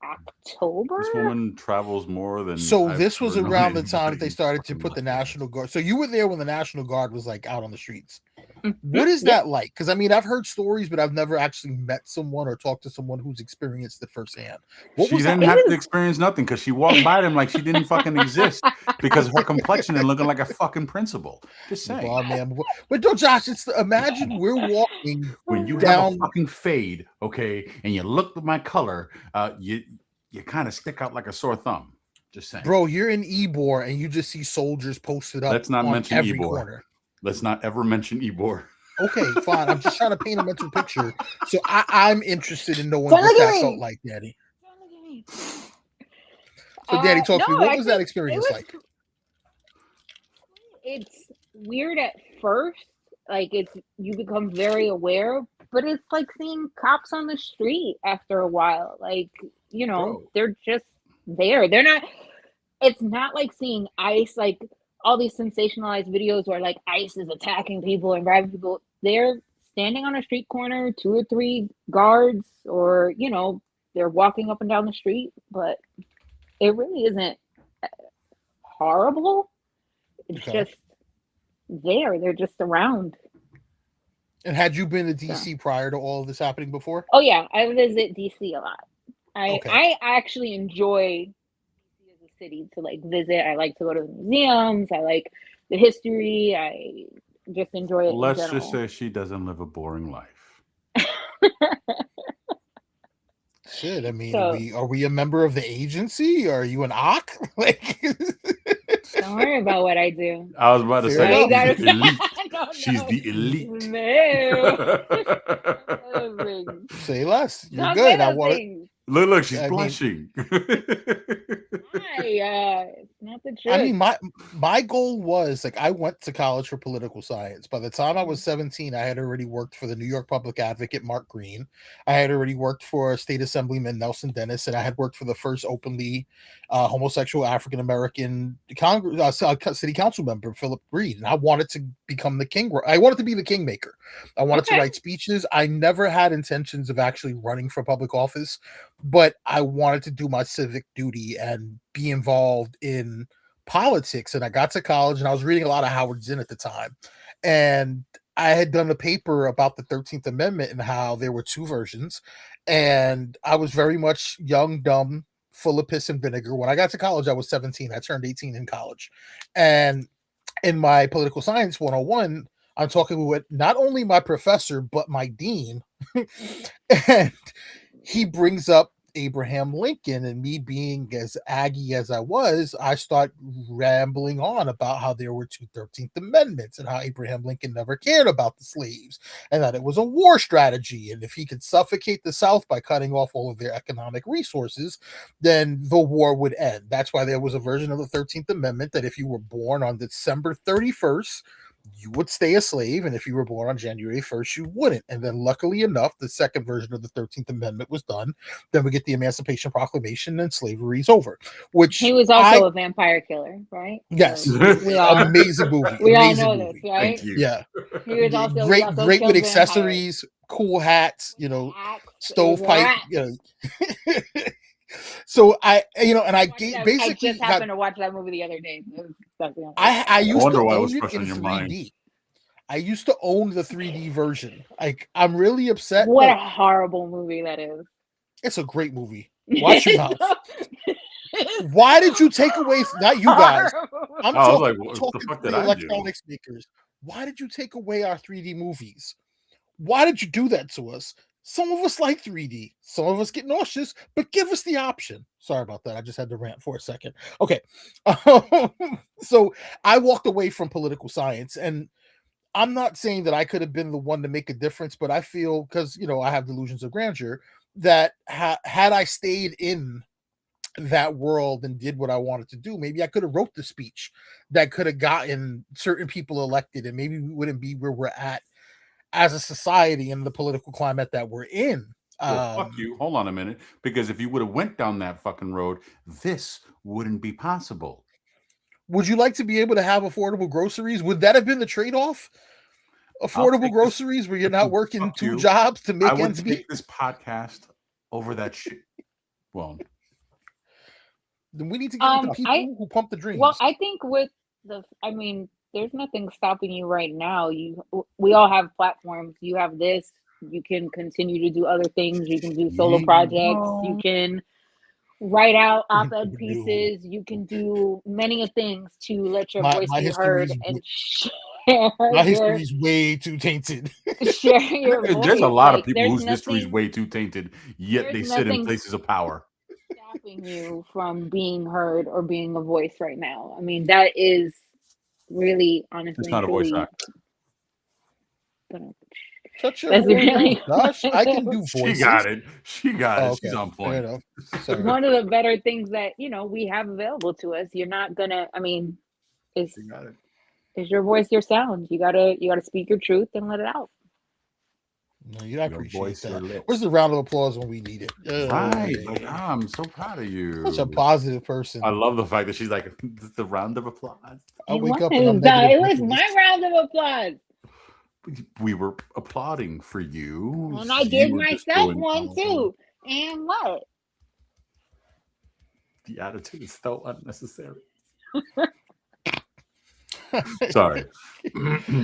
October. This woman travels more than. So I've this was ever known around the time that anybody they started to fucking put the life. National Guard. So you were there when the National Guard was like out on the streets. Mhm. What is Yeah. that like? Because I mean, I've heard stories, but I've never actually met someone or talked to someone who's experienced it firsthand. What She was that? didn't It have to was- experience nothing because she walked by them like she didn't fucking exist because of her complexion and looking like a fucking principal. Just saying. Oh, man. But don't, Josh, imagine we're walking When you have down. a fucking fade, okay, and you look at my color, you kind of stick out like a sore thumb. Just saying. Bro, you're in Ybor and you just see soldiers posted up. Let's not on mention every Ybor. corner. Let's not ever mention Ebor. Okay, fine. I'm just trying to paint a mental picture. So I'm interested in knowing Don't what look at that me. felt like, Daddy. Don't look at me. So, Daddy, talk to me. No, What was that actually, experience it was- like? It's weird at first. Like you become very aware, but it's like seeing cops on the street after a while. Like, Bro. they're just there. They're not, it's not like seeing ICE, like all these sensationalized videos where like ICE is attacking people and grabbing people. They're standing on a street corner, 2 or 3 guards, or they're walking up and down the street, but it really isn't horrible. It's Okay. just there. They're just around. And had you been to DC prior to all of this happening before? Oh yeah, I visit DC a lot. Okay. I actually enjoy DC as a city to like visit. I like to go to the museums. I like the history. I just enjoy it. Let's in just general. say she doesn't live a boring life. Shit, I mean, So- are we a member of the agency? Are you an OC? Like, Don't worry about what I do. I was about to Fair say enough. she's the elite. No, She's no. the elite. No. say less. You're Don't good. say I those want it. things. Look, she's I mean- blushing. Hi, it's not the truth. I mean, my goal was like I went to college for political science. By the time I was 17, I had already worked for the New York Public Advocate Mark Green. I had already worked for State Assemblyman Nelson Dennis, and I had worked for the first openly homosexual African American city council member, Philip Reed. And I wanted to become the king. I wanted to be the kingmaker. I wanted to Okay. write speeches. I never had intentions of actually running for public office, but I wanted to do my civic duty and be involved in politics. And I got to college and I was reading a lot of Howard Zinn at the time. And I had done a paper about the 13th Amendment and how there were two versions. And I was very much young, dumb, full of piss and vinegar. When I got to college, I was 17. I turned 18 in college. And in my political science 101, I'm talking with not only my professor, but my dean. And he brings up Abraham Lincoln, and me being as Aggie as I was, I start rambling on about how there were two 13th Amendments and how Abraham Lincoln never cared about the slaves and that it was a war strategy. And if he could suffocate the South by cutting off all of their economic resources, then the war would end. That's why there was a version of the 13th Amendment that if you were born on December 31st, you would stay a slave, and if you were born on January 1st, you wouldn't. And then, luckily enough, the second version of the 13th Amendment was done. Then we get the Emancipation Proclamation, and slavery's over. Which He was also a vampire killer, right? Yes, So we all amazing movie. we all amazing know movie. this, right? Thank you. Yeah, He was also great, he also great with killed vampires. accessories, cool hats, Axe, stovepipe. rats. So I, and I Watched gave that- basically I just happened to watch that movie the other day. I used wonder to why it own was it fresh in on your mind. 3D. I used to own the 3D version. Like, I'm really upset. What a but horrible movie that is. it's a great movie. Watch your mouth. Why did you take away? Not you guys. I'm I was talking, like, what the talking fuck to did the I do? electronics makers. Why did you take away our 3D movies? Why did you do that to us? Some of us like 3D. Some of us get nauseous, but give us the option. Sorry about that. I just had to rant for a second. Okay. So I walked away from political science, and I'm not saying that I could have been the one to make a difference, but I feel, because I have delusions of grandeur, that had I stayed in that world and did what I wanted to do, maybe I could have wrote the speech that could have gotten certain people elected, and maybe we wouldn't be where we're at as a society in the political climate that we're in. Well, fuck you. Hold on a minute. Because if you would have went down that fucking road, this wouldn't be possible. Would you like to be able to have affordable groceries? Would that have been the trade-off? Affordable groceries where you're not working two jobs to make I would ends meet? take this podcast over that shit. Well, then we need to give it to people who pump the dreams. Well, I think there's nothing stopping you right now. We all have platforms. You have this. You can continue to do other things. You can do solo projects. You can write out op-ed pieces. You can do many things to let your voice be heard and share. My history is way too tainted. Share your voice. There's a lot of people whose history is way too tainted, yet they sit in places of power. Stopping you from being heard or being a voice right now. I mean, that is really, honestly, it's not a voice act. Shut your really... Gosh, I can do voices. She got it. She got it. Okay. She's on point. One of the better things that we have available to us. You're not gonna. I mean, is your voice your sound? You gotta speak your truth and let it out. No, you appreciate that. Where's the round of applause when we need it? Right. Like, I'm so proud of you. Such a positive person. I love the fact that she's like, the round of applause. I wake up and I'm it was my round of applause. We were applauding for you. And I gave myself one too. And what? The attitude is so unnecessary. Sorry.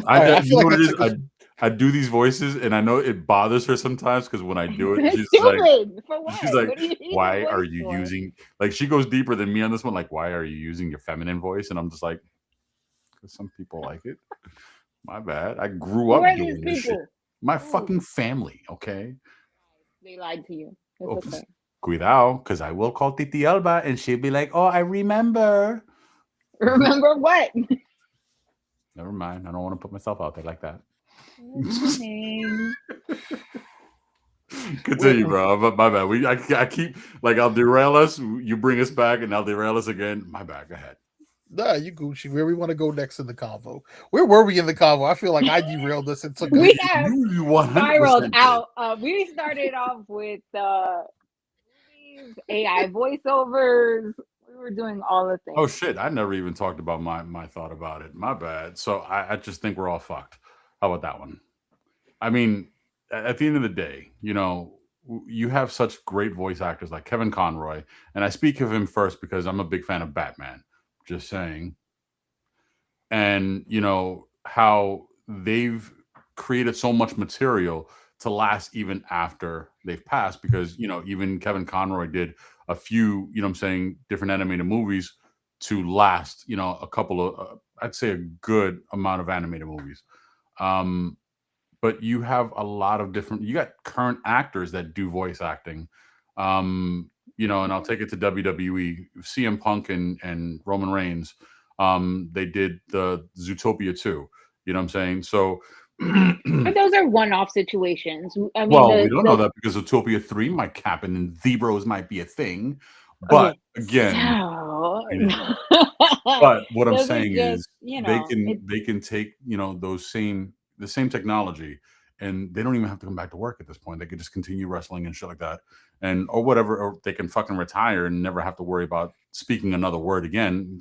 I feel like what it is. I do these voices, and I know it bothers her sometimes because when I do it, she's like, "Why are you using?" Like, she goes deeper than me on this one. Like, why are you using your feminine voice? And I'm just like, because some people like it. My bad. I grew up doing this shit. My fucking family. Okay. They lied to you. It's okay. Cuidado, because I will call Titi Alba, and she'll be like, "Oh, I remember." Remember what? Never mind. I don't want to put myself out there like that. Continue, bro. My bad. I keep I'll derail us. You bring us back, and I'll derail us again. My bad. Go ahead. Nah, you Gucci. Where we want to go next in the convo? Where were we in the convo? I feel like I derailed us. It's we have spiraled out. We started off with AI voiceovers. We were doing all the things. Oh shit! I never even talked about my thought about it. My bad. So I just think we're all fucked. How about that one? I mean, at the end of the day, you have such great voice actors like Kevin Conroy, and I speak of him first because I'm a big fan of Batman. Just saying. And how they've created so much material to last even after they've passed, because even Kevin Conroy did a few I'm saying, different animated movies to last a couple of I'd say a good amount of animated movies. But you have a lot of you got current actors that do voice acting. And I'll take it to WWE. CM Punk and Roman Reigns, they did the Zootopia 2. You know what I'm saying? So But those are one-off situations. I mean, well, we don't know that, because Zootopia 3 might happen and Zebros might be a thing. But again, but what I'm saying is they can take the same technology, and they don't even have to come back to work at this point. They could just continue wrestling and shit like that, or whatever, or they can fucking retire and never have to worry about speaking another word again.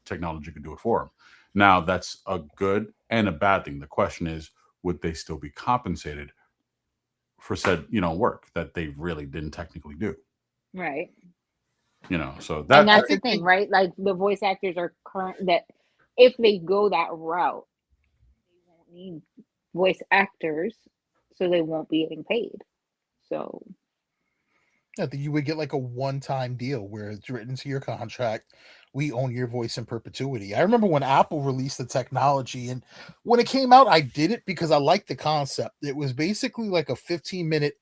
Technology could do it for them. Now, that's a good and a bad thing. The question is, would they still be compensated for said work that they really didn't technically do? Right. So and that's the thing, right? Like, the voice actors are current, that if they go that route, they won't need voice actors, so they won't be getting paid. So I think you would get like a one-time deal where it's written into your contract, we own your voice in perpetuity. I remember when Apple released the technology, and when it came out, I did it because I liked the concept. It was basically like a 15-minute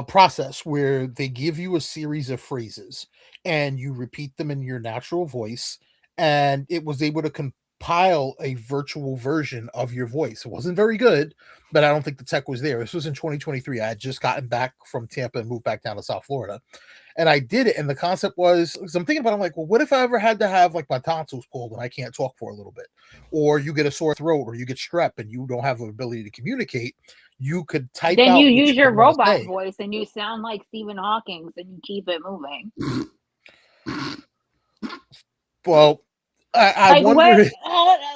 process where they give you a series of phrases and you repeat them in your natural voice, and it was able to compile a virtual version of your voice. It wasn't very good, but I don't think the tech was there. This was in 2023. I had just gotten back from Tampa and moved back down to South Florida, and I did it. And the concept was, because I'm thinking about it, I'm like, well, what if I ever had to have like my tonsils pulled and I can't talk for a little bit, or you get a sore throat, or you get strep and you don't have the ability to communicate? You could type then out you what use your wanna robot say. voice and you sound like Stephen Hawking, and you keep it moving. Well, I Like, wonder.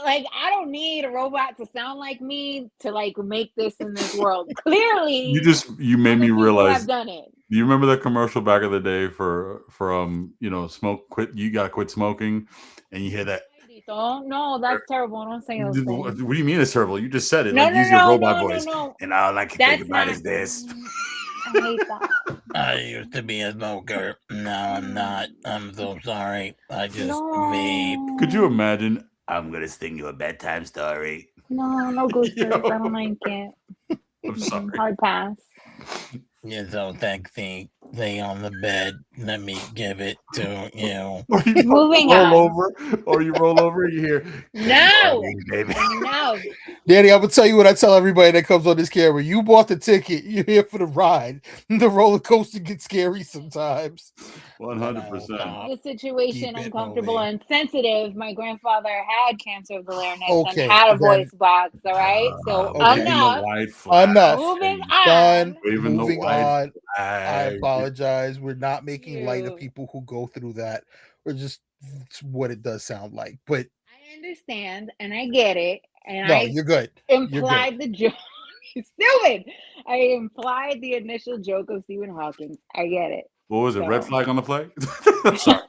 like, I don't need a robot to sound like me to like make this in this world. Clearly, you made other me people realize. have done it. Do you remember that commercial back in the day for smoke quit? You gotta quit smoking, and you hear that. No, that's terrible. Don't say those things. What do you mean it's terrible? You just said it. No, Like, no, use your no, robot no, voice. no. And all I can That's think about not- is this. I hate that. I used to be a smoker. Now I'm not. I'm so sorry. I just No. vape. Could you imagine? I'm gonna sing you a bedtime story. No goosebumps. I don't like it. I'm sorry. Hard pass. You're so sexy. Lay on the bed. Let me give it to you. Or you Moving roll on. over, or you roll over, and you hear, No, baby. no. Danny, I'm gonna tell you what I tell everybody that comes on this camera. You bought the ticket. You're here for the ride. The roller coaster gets scary sometimes. 100%. The situation, Keep it uncomfortable moving. and sensitive. My grandfather had cancer of the larynx Okay, and had a then- voice box. All right, so Okay. enough. White flag. Enough. Moving Done. on. Waving the Moving white on. I flag. apologize. We're not making light of You. people who go through that. We're just it's what it does sound like. But I understand and I get it, and no, I you're good. You're good. implied the joke. Stupid. I implied the initial joke of Stephen Hawking. I get it. What was it? Red So. flag on the flag? I'm sorry.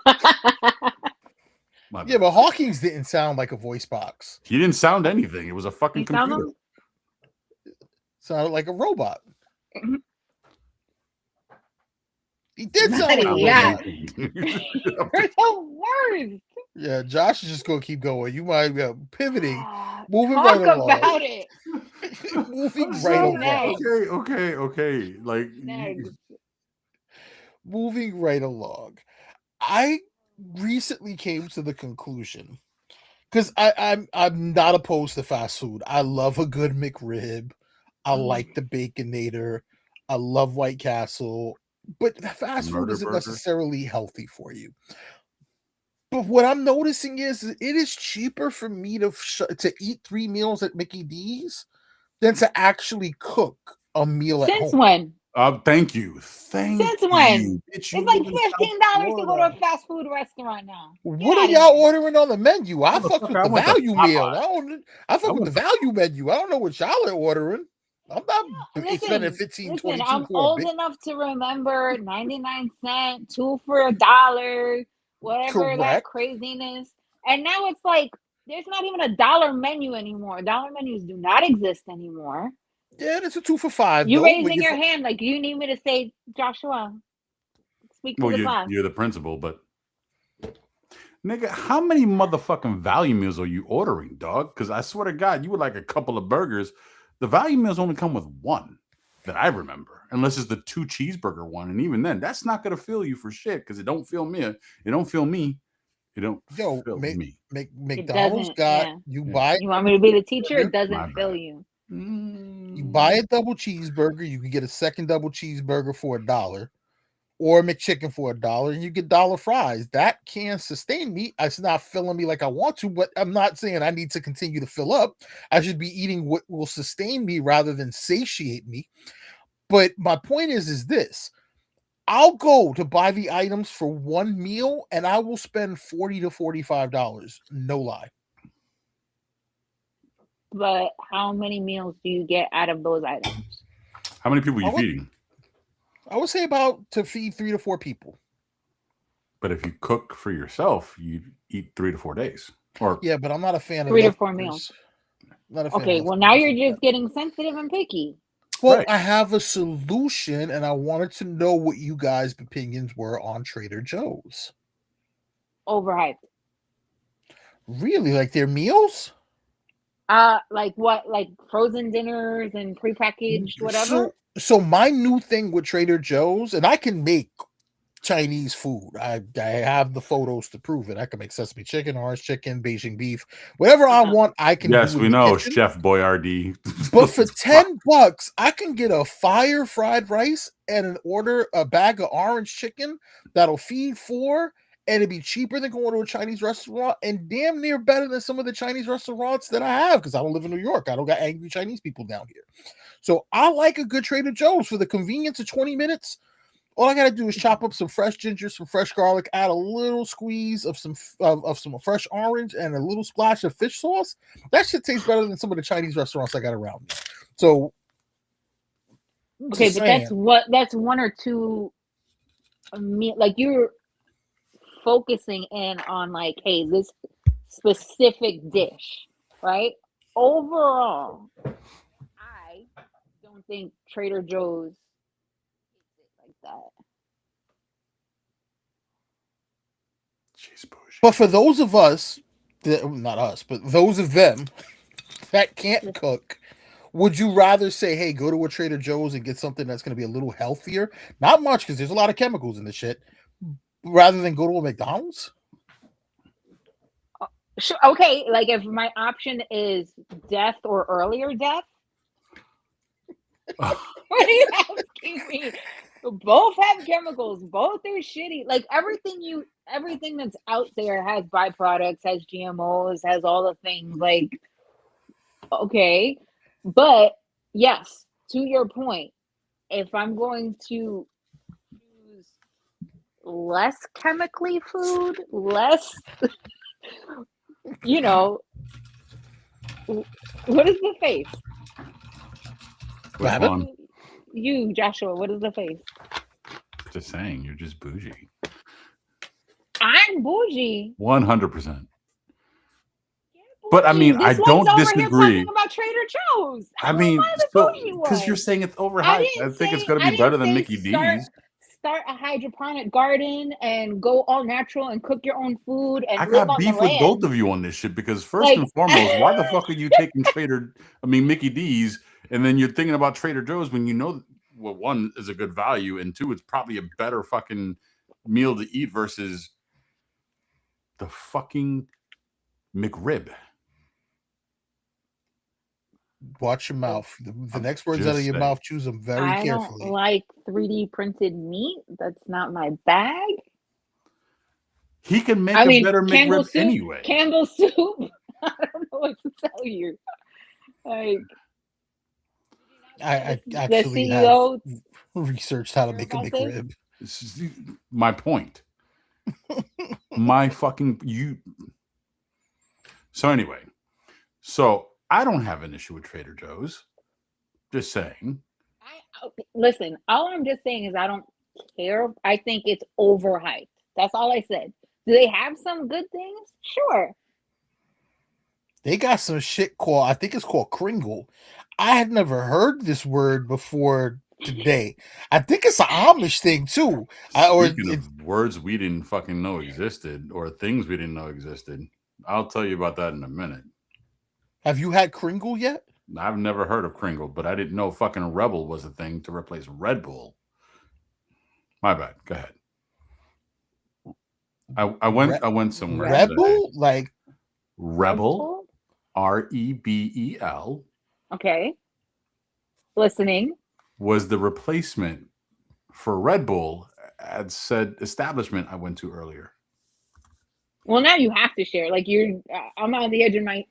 My Yeah, bad. but Hawkins didn't sound like a voice box. He didn't sound anything. It was a fucking You sound computer. Sounded like a robot. Mhm. He did sound like a Yeah. robot. You're the worst. Yeah, Josh is just gonna keep going. You might be pivoting, Ah, moving Talk right along. about it. moving I'm right so- along. Next. Okay. Like, Next. Moving right along. I recently came to the conclusion, because I'm not opposed to fast food. I love a good McRib. I like the Baconator. I love White Castle, but fast food Murder isn't Burger. necessarily healthy for you. But what I'm noticing is it is cheaper for me to eat 3 meals at Mickey D's than to actually cook a meal at Since home. when? thank you. Thank Since you. when? Bitch, It's you like live in South $15 to go to a Florida. fast food restaurant now. What are outta y'all here. ordering on the menu? I fuck with Motherfucker, I the went to value meal. Popeye. I fuck I with the value menu. I don't know what y'all are ordering. I'm not spending 15, 22 I'm for a old big. enough to remember 99 cents, 2 for $1, whatever that Correct. craziness. And now it's like There's not even a dollar menu anymore. Dollar menus do not exist anymore. Yeah, it's a 2 for $5. You though, raising but your hand like you need me to say, Joshua, speak to Well, the class. you're the principal, but nigga, how many motherfucking value meals are you ordering, dog? Because I swear to God, you would like a couple of burgers. The value meals only come with one that I remember, unless it's the 2 cheeseburger one, and even then, that's not gonna fill you for shit because it don't fill me. It don't fill me. It don't Yo, fill me. McDonald's doesn't, got yeah. you Yeah. buy You want me to be the teacher? It My doesn't fill bad. you. you buy a double cheeseburger, you can get a second double cheeseburger for $1, or a McChicken for $1, and you get dollar fries. That can sustain me. It's not filling me like I want to, but I'm not saying I need to continue to fill up. I should be eating what will sustain me rather than satiate me. But my point is this: I'll go to buy the items for one meal, and I will spend $40 to $45. No lie. But how many meals do you get out of those items? How many people are you I would- feeding? I would say about to feed 3 to 4 people. But if you cook for yourself, you eat 3 to 4 days. Or Yeah, but I'm not a fan of 3 to 4 leftovers. meals. Not a fan of Okay, well now leftovers you're like just that. getting sensitive and picky. Well, Right. I have a solution, and I wanted to know what you guys' opinions were on Trader Joe's. Overhyped. Really, like their meals? Like what? Like frozen dinners and prepackaged whatever? So my new thing with Trader Joe's, and I can make Chinese food. I have the photos to prove it. I can make sesame chicken, orange chicken, Beijing beef, whatever I want. I can. yes, do in we the know kitchen. Chef Boyardee. But for $10, I can get a fire fried rice and order a bag of orange chicken that'll feed 4, and it'd be cheaper than going to a Chinese restaurant, and damn near better than some of the Chinese restaurants that I have, because I don't live in New York. I don't got angry Chinese people down here. So I like a good Trader Joe's for the convenience of 20 minutes. All I gotta do is chop up some fresh ginger, some fresh garlic, add a little squeeze of some fresh orange, and a little splash of fish sauce. That shit tastes better than some of the Chinese restaurants I got around me. So, Okay, just but saying. that's 1 or 2 meal. Like you're focusing in on like, hey, this specific dish, right? Overall, I don't think Trader Joe's is like that. She's bougie. But for those of us, not us, but those of them that can't cook, would you rather say, hey, go to a Trader Joe's and get something that's going to be a little healthier? Not much, because there's a lot of chemicals in the shit, rather than go to a McDonald's? Sure, okay, like if my option is death or earlier death, what are you asking me? Both have chemicals, both are shitty. Like everything that's out there has byproducts, has GMOs, has all the things. Like, okay, but yes, to your point, if I'm going to choose less chemically food, less, you know, what is the face? Which Rabbit? one? You, Joshua, what is the face? Just saying, you're just bougie. I'm bougie. 100%. But I mean, I This don't one's over here disagree. talking about Trader Joe's. I mean, the so bougie because you're one. saying it's I overhyped, didn't I think it's say- going to I be better didn't than say Mickey D's. Start a hydroponic garden and go all natural and cook your own food and I live got on beef the with land. both of you on this shit because first Like- and foremost, why the fuck are you taking Mickey D's, and then you're thinking about Trader Joe's when you know, well, 1 is a good value, and 2, it's probably a better fucking meal to eat versus the fucking McRib. Watch your mouth. The I'm next words out of just your saying. mouth, choose them very I carefully. don't like 3D printed meat. That's not my bag. He can make I a mean, better Campbell McRib soup. anyway. Campbell soup. I don't know what to tell you. Like, I the actually have CEO researched how to hear make a about this? McRib. This is my point. My fucking you. So anyway, so I don't have an issue with Trader Joe's. Just saying. Listen, all I'm just saying is I don't care. I think it's overhyped. That's all I said. Do they have some good things? Sure. They got some shit called, I think it's called Kringle. I had never heard this word before today. I think it's an Amish thing too. Speaking of words we didn't fucking know existed or things we didn't know existed, I'll tell you about that in a minute. Have you had Kringle yet? I've never heard of Kringle, but I didn't know fucking Rebel was a thing to replace Red Bull. My bad. Go ahead. I went somewhere. Rebel? Like Rebel, Rebel. Okay. Listening. Was the replacement for Red Bull at said establishment I went to earlier. Well, now you have to share. Like I'm on the edge of my.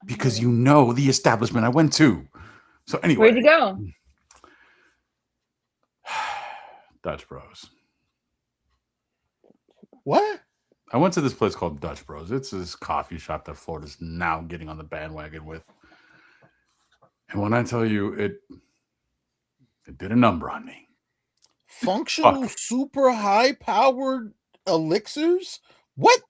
Because you know the establishment I went to. So anyway. Where'd you go? Dutch Bros. what? I went to this place called Dutch Bros. It's this coffee shop that Florida's now getting on the bandwagon with. And when I tell you it did a number on me. Functional super high powered elixirs? What?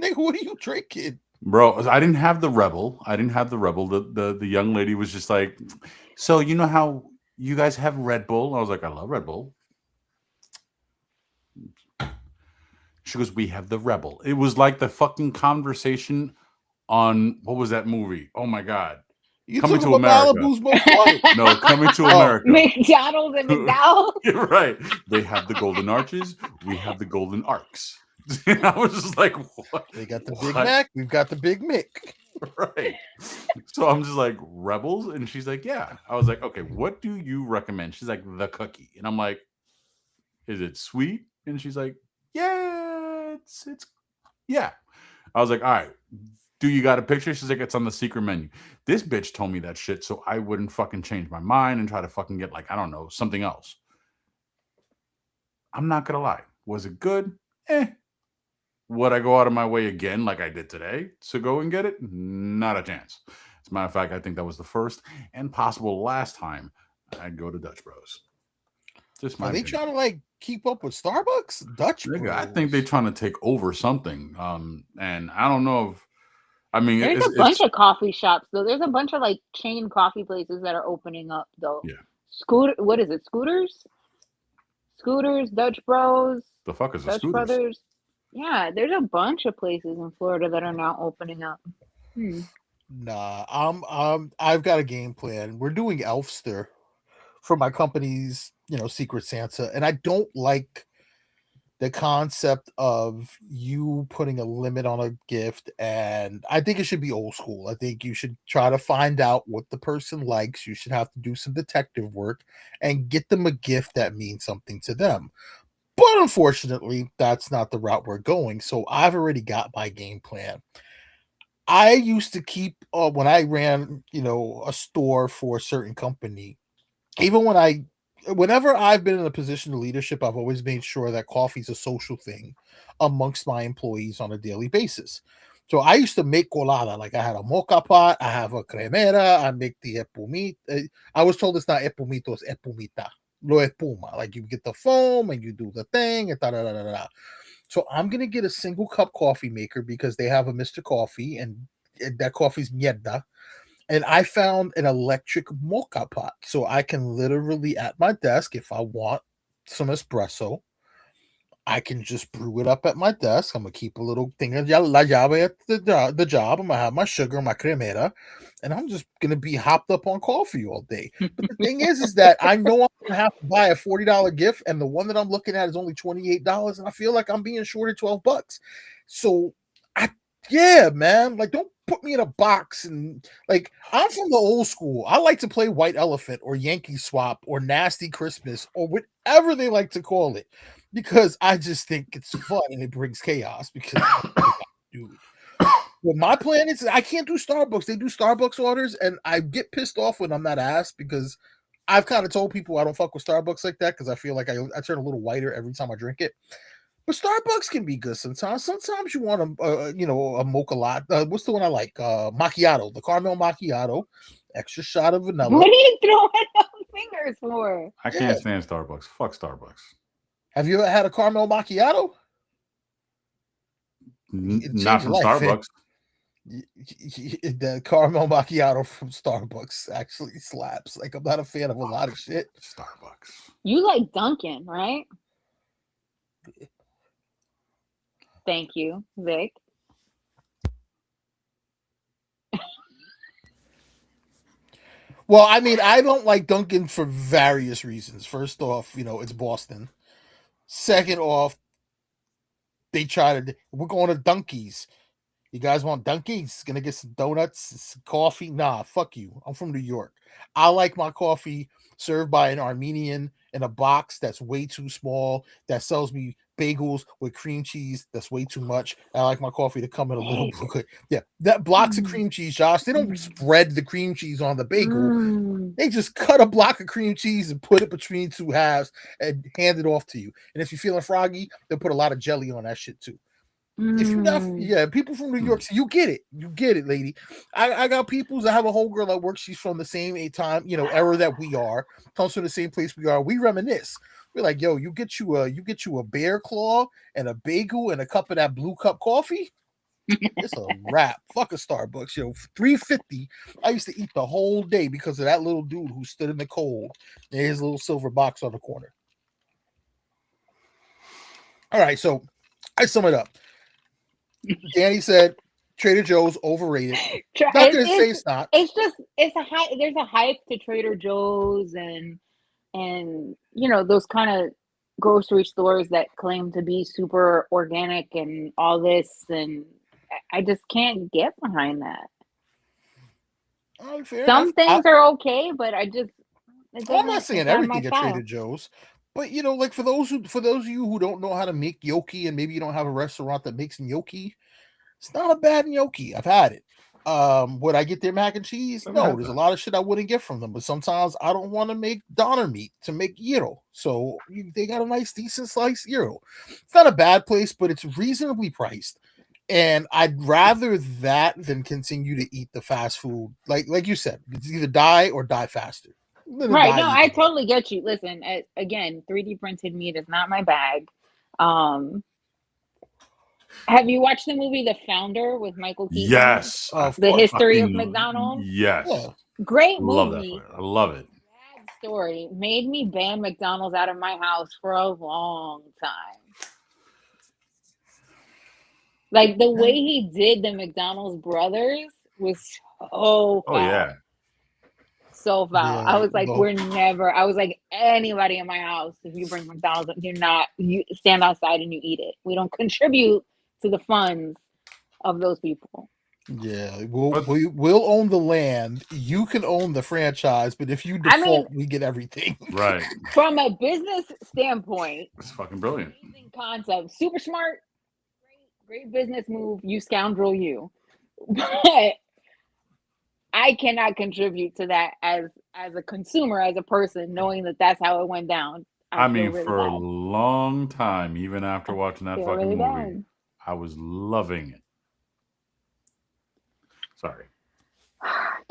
Nigga, what are you drinking? Bro, I didn't have the Rebel. The young lady was just like, so you know how you guys have Red Bull? I was like, I love Red Bull. She goes, we have the Rebel. It was like the fucking conversation on, what was that movie? Oh my God. You Coming talking to about America. Malibu's Most Wanted? No, Coming to America. McDonald's and McDowell's. You're right. They have the golden arches. We have the golden arcs. And I was just like, what? They got the Big Mac. We've got the Big Mick. Right. So I'm just like, Rebels? And she's like, yeah. I was like, okay, what do you recommend? She's like, the cookie. And I'm like, is it sweet? And she's like, yeah, it's yeah. I was like, all right. Do you got a picture? She's like, it's on the secret menu. This bitch told me that shit so I wouldn't fucking change my mind and try to fucking get like, I don't know, something else. I'm not gonna lie. Was it good? Would I go out of my way again like I did today to go and get it? Not a chance. As a matter of fact, I think that was the first and possible last time I'd go to Dutch Bros. Just my Are they opinion. trying to like keep up with Starbucks? Dutch Bros. I think they're trying to take over something. And I don't know if There's a bunch of coffee shops though. There's a bunch of like chain coffee places that are opening up though. Yeah. What is it? Scooters, Dutch Bros. The fuck is Dutch Scooters? Brothers. Yeah, there's a bunch of places in Florida that are now opening up. Nah, I've got a game plan. We're doing Elfster for my company's, Secret Santa, and I don't like the concept of you putting a limit on a gift, and I think it should be old school. I think you should try to find out what the person likes. You should have to do some detective work and get them a gift that means something to them. But unfortunately, that's not the route we're going. So I've already got my game plan. I used to keep when I ran, a store for a certain company. Even whenever I've been in a position of leadership, I've always made sure that coffee's a social thing amongst my employees on a daily basis. So I used to make colada. Like I had a mocha pot, I have a cremera, I make the espumita. I was told it's not espumito, it's espumita. Lo espuma. Like you get the foam and you do the thing and da-da-da-da-da. So I'm going to get a single cup coffee maker because they have a Mr. Coffee and that coffee's mierda. And I found an electric mocha pot. So I can literally at my desk, if I want some espresso, I can just brew it up at my desk. I'm going to keep a little thing of la llave at the job. I'm going to have my sugar, my cremera, and I'm just going to be hopped up on coffee all day. But the thing is that I know I'm going to have to buy a $40 gift, and the one that I'm looking at is only $28, and I feel like I'm being shorted $12. So, yeah, man, like don't put me in a box. And like I'm from the old school. I like to play White Elephant or Yankee Swap or Nasty Christmas or whatever they like to call it, because I just think it's fun and it brings chaos. Because dude, well, my plan is I can't do Starbucks. They do Starbucks orders, and I get pissed off when I'm not asked because I've kind of told people I don't fuck with Starbucks like that because I feel like I turn a little whiter every time I drink it. But Starbucks can be good sometimes. Sometimes you want a mocha latte. What's the one I like? Macchiato, the caramel macchiato, extra shot of vanilla. What are you throwing up fingers for? I can't stand Starbucks. Fuck Starbucks. Have you ever had a caramel macchiato? Not from Starbucks. The caramel macchiato from Starbucks actually slaps. Like, I'm not a fan of a lot of shit. Starbucks. You like Dunkin', right? Thank you, Vic. Well, I mean, I don't like Dunkin' for various reasons. First off, it's Boston. Second off, we're going to Dunkies. You guys want Dunkies? Gonna get some donuts, some coffee? Nah, fuck you. I'm from New York. I like my coffee served by an Armenian in a box that's way too small, that sells me bagels with cream cheese. That's way too much. I like my coffee to come in a little bit. Yeah, that blocks of cream cheese, Josh. They don't spread the cream cheese on the bagel. They just cut a block of cream cheese and put it between two halves and hand it off to you. And if you're feeling froggy, they'll put a lot of jelly on that shit too. If you not, people from New York, so you get it, lady. I got people that have a homegirl that works. She's from the same era that we are, comes from the same place we are. We reminisce. We're like, yo, you get you a bear claw and a bagel and a cup of that blue cup coffee. It's a wrap. Fuck a Starbucks, $3.50. I used to eat the whole day because of that little dude who stood in the cold and his little silver box on the corner. All right, so I sum it up. Danny said Trader Joe's overrated. Not gonna say it's not. It's just it's a hype. There's a hype to Trader Joe's and those kind of grocery stores that claim to be super organic and all this, and I just can't get behind that. Some things are okay, but I'm not saying everything at Trader Joe's. But like for those of you who don't know how to make gnocchi, and maybe you don't have a restaurant that makes gnocchi, it's not a bad gnocchi. I've had it. Would I get their mac and cheese? No, there's a lot of shit I wouldn't get from them. But sometimes I don't want to make doner meat to make gyro, so they got a nice, decent sliced gyro. It's not a bad place, but it's reasonably priced. And I'd rather that than continue to eat the fast food. Like you said, it's either die or die faster. Right. No, I totally get you. Listen, again, 3D printed meat is not my bag. Have you watched the movie The Founder with Michael Keaton? Yes. The history of McDonald's? Yes. Yeah. Great movie. Love that. I love it. Bad story. Made me ban McDonald's out of my house for a long time. Like the way he did the McDonald's brothers was so foul. Oh yeah. So foul. Yeah, I was like, I was like, anybody in my house, if you bring McDonald's, you stand outside and you eat it. We don't contribute to the funds of those people. Yeah, we'll own the land. You can own the franchise, but if you default, we get everything. Right. From a business standpoint, it's fucking brilliant. Amazing concept. Super smart. Great business move. You scoundrel, you. But I cannot contribute to that as a consumer, as a person, knowing that that's how it went down. I mean, really for a long time, even after watching that fucking movie, bad. I was loving it. Sorry.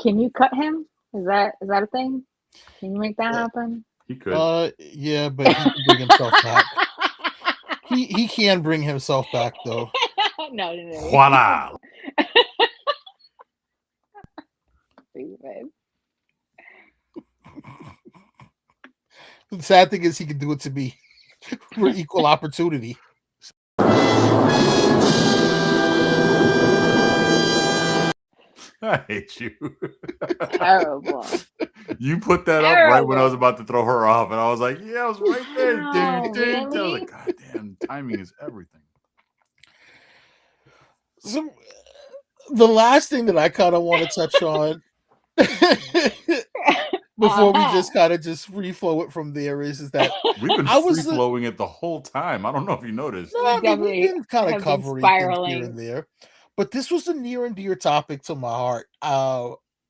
Can you cut him? Is that a thing? Can you make that happen? He could. Yeah, but he can bring himself back. He can bring himself back though. No. Voila. The sad thing is he can do it to me. We're equal opportunity. I hate you. Terrible. You put that up right when I was about to throw her off, and I was like, yeah, I was right there. No, really? I was like, God damn, timing is everything. So the last thing that I kind of want to touch on before we just kind of just free flow it from there is that we've been free flowing it the whole time. I don't know if you noticed. No, I mean, we've been kind of covering things here and there, but this was a near and dear topic to my heart.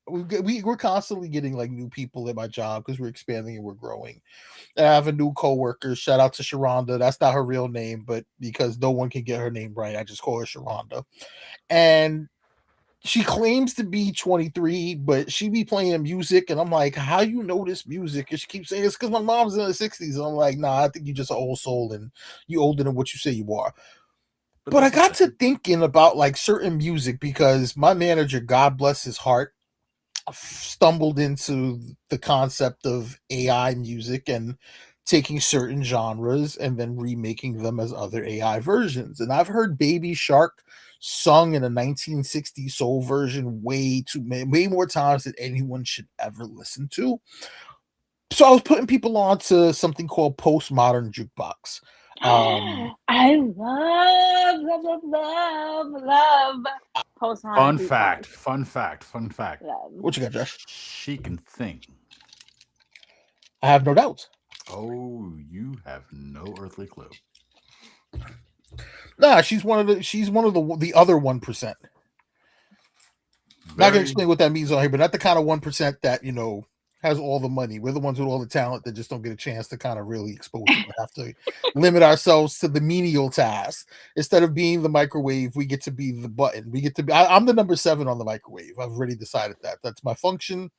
We're constantly getting like new people at my job because we're expanding and we're growing. And I have a new coworker. Shout out to Sharonda. That's not her real name, but because no one can get her name right, I just call her Sharonda. And she claims to be 23, but she be playing music, and I'm like, how you know this music? And she keeps saying it's because my mom's in the 60s. And I'm like, nah, I think you're just an old soul and you older than what you say you are. But I that's got to okay. thinking about like certain music because my manager, God bless his heart, stumbled into the concept of AI music and taking certain genres and then remaking them as other AI versions. And I've heard Baby Shark sung in a 1960s soul version way more times than anyone should ever listen to. So I was putting people on to something called postmodern jukebox. I love Fun post-modern fact. jukebox. Fun fact. Fun fact. Love. What you got, Josh? She can sing. I have no doubts. Oh, you have no earthly clue. Nah, she's one of the other 1%. Not gonna Very explain what that means on here, but not the kind of 1% that has all the money. We're the ones with all the talent that just don't get a chance to kind of really expose it. We have to limit ourselves to the menial task. Instead of being the microwave, we get to be the button. We get to be. I'm the number 7 on the microwave. I've already decided that. That's my function.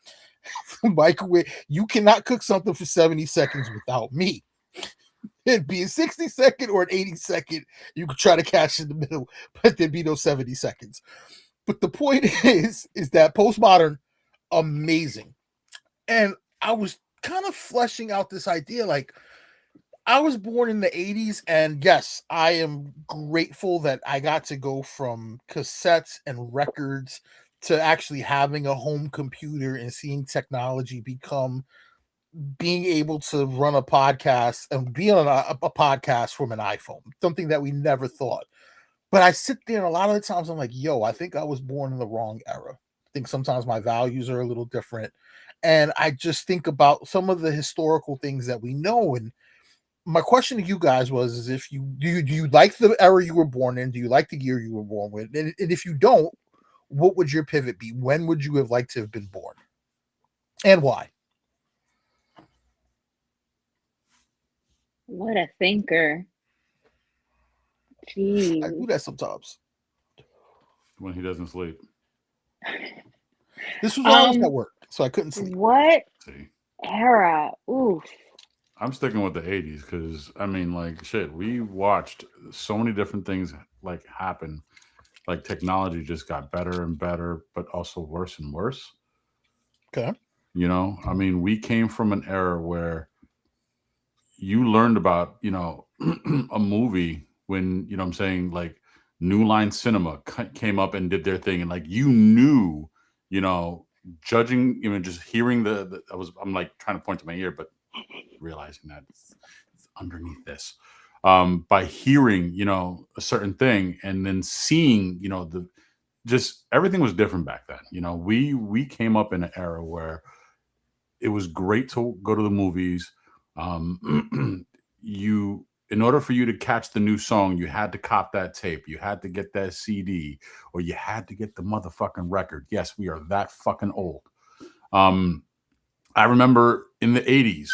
Microwave. You cannot cook something for 70 seconds without me. It'd be a 60-second or an 80-second. You could try to catch in the middle, but there'd be no 70 seconds. But the point is that postmodern, amazing. And I was kind of fleshing out this idea. Like, I was born in the 80s, and yes, I am grateful that I got to go from cassettes and records to actually having a home computer and seeing technology become being able to run a podcast and be on a podcast from an iPhone, something that we never thought. But I sit there and a lot of the times I'm like, yo, I think I was born in the wrong era. I think sometimes my values are a little different. And I just think about some of the historical things that we know. And my question to you guys is if do you like the era you were born in? Do you like the year you were born with? And if you don't, what would your pivot be? When would you have liked to have been born? And why? What a thinker. Jeez. I do that sometimes. when he doesn't sleep. This was when I was at work, so I couldn't sleep. What See, era? Oof. I'm sticking with the 80s because I mean, like, shit, we watched so many different things like happen. Like, technology just got better and better, but also worse and worse. Okay. You know, I mean, we came from an era where you learned about, a movie when, you know what I'm saying, like New Line Cinema came up and did their thing. And like, you knew, judging, just hearing I'm like trying to point to my ear, but realizing that it's underneath this, by hearing, a certain thing and then seeing, just everything was different back then. We came up in an era where it was great to go to the movies. In order for you to catch the new song, you had to cop that tape, you had to get that CD, or you had to get the motherfucking record. Yes, we are that fucking old. I remember in the 80s,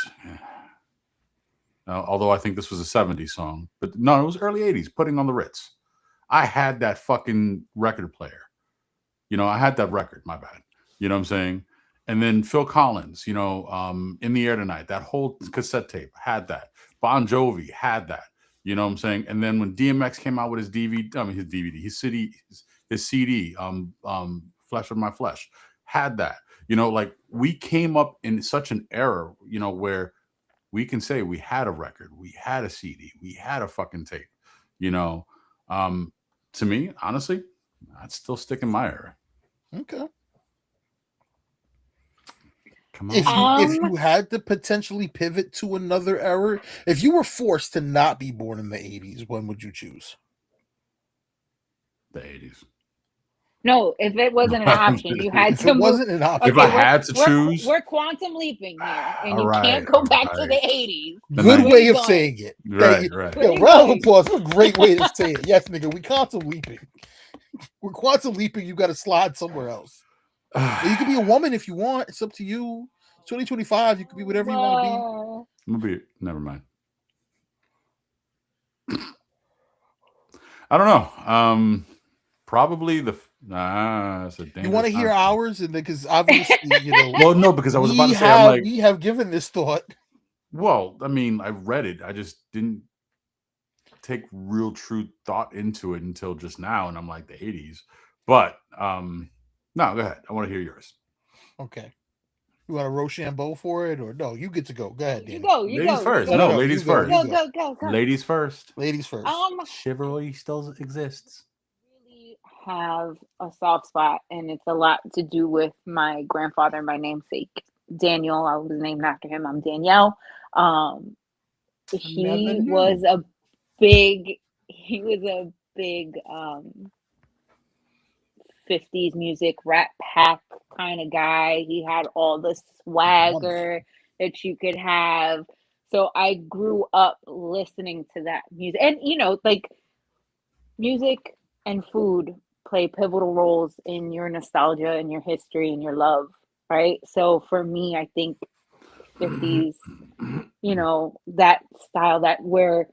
although I think this was a 70s song, but no, it was early 80s, Putting on the Ritz. I had that fucking record player. I had that record, my bad. You know what I'm saying? And then Phil Collins, In the Air Tonight, that whole cassette tape, had that. Bon Jovi had that. You know what I'm saying? And then when DMX came out with his CD, Flesh of My Flesh, had that. Like, we came up in such an era, where we can say we had a record, we had a CD, we had a fucking tape. To me, honestly, I'd still stick in my era. Okay. Come on. If you had to potentially pivot to another era, if you were forced to not be born in the 80s, when would you choose? The 80s. No, if it wasn't an option, you had If to it move. wasn't an option, If I had to choose, we're quantum leaping here, and you Alright, can't go back to alright. the 80s. The good 90s. way of Going. saying it. Right, Thank you. right. Yo, round of applause. That's a great way to say it. Yes, nigga, we quantum leaping. We're quantum leaping. You got to slide somewhere else. You could be a woman if you want. It's up to you. 2025. You could be whatever you want Whoa. I'm gonna be. Never mind. I don't know. Probably the. That's a to be. You want to dangerous hear answer. ours, and because obviously, Well, no, because I was about to say, I'm like, we have given this thought. well, I mean, I read it. I just didn't. take real true thought into it until just now, and I'm like the 80s. But no, go ahead. I want to hear yours. Okay. You want a Rochambeau for it, or no? You get to go. Go ahead, You Danny. go. You Ladies go. first. You No, go. no, Ladies you go, first. you Go. Ladies first. Ladies first. Chivalry still exists. Really have a soft spot, and it's a lot to do with my grandfather, my namesake, Daniel. I was named after him. I'm Danielle. Never He knew. was a big 50s music rap pack kind of guy. He had all the swagger that you could have. So I grew up listening to that music. And like music and food play pivotal roles in your nostalgia and your history and your love, right? So for me, I think 50s, that style, that where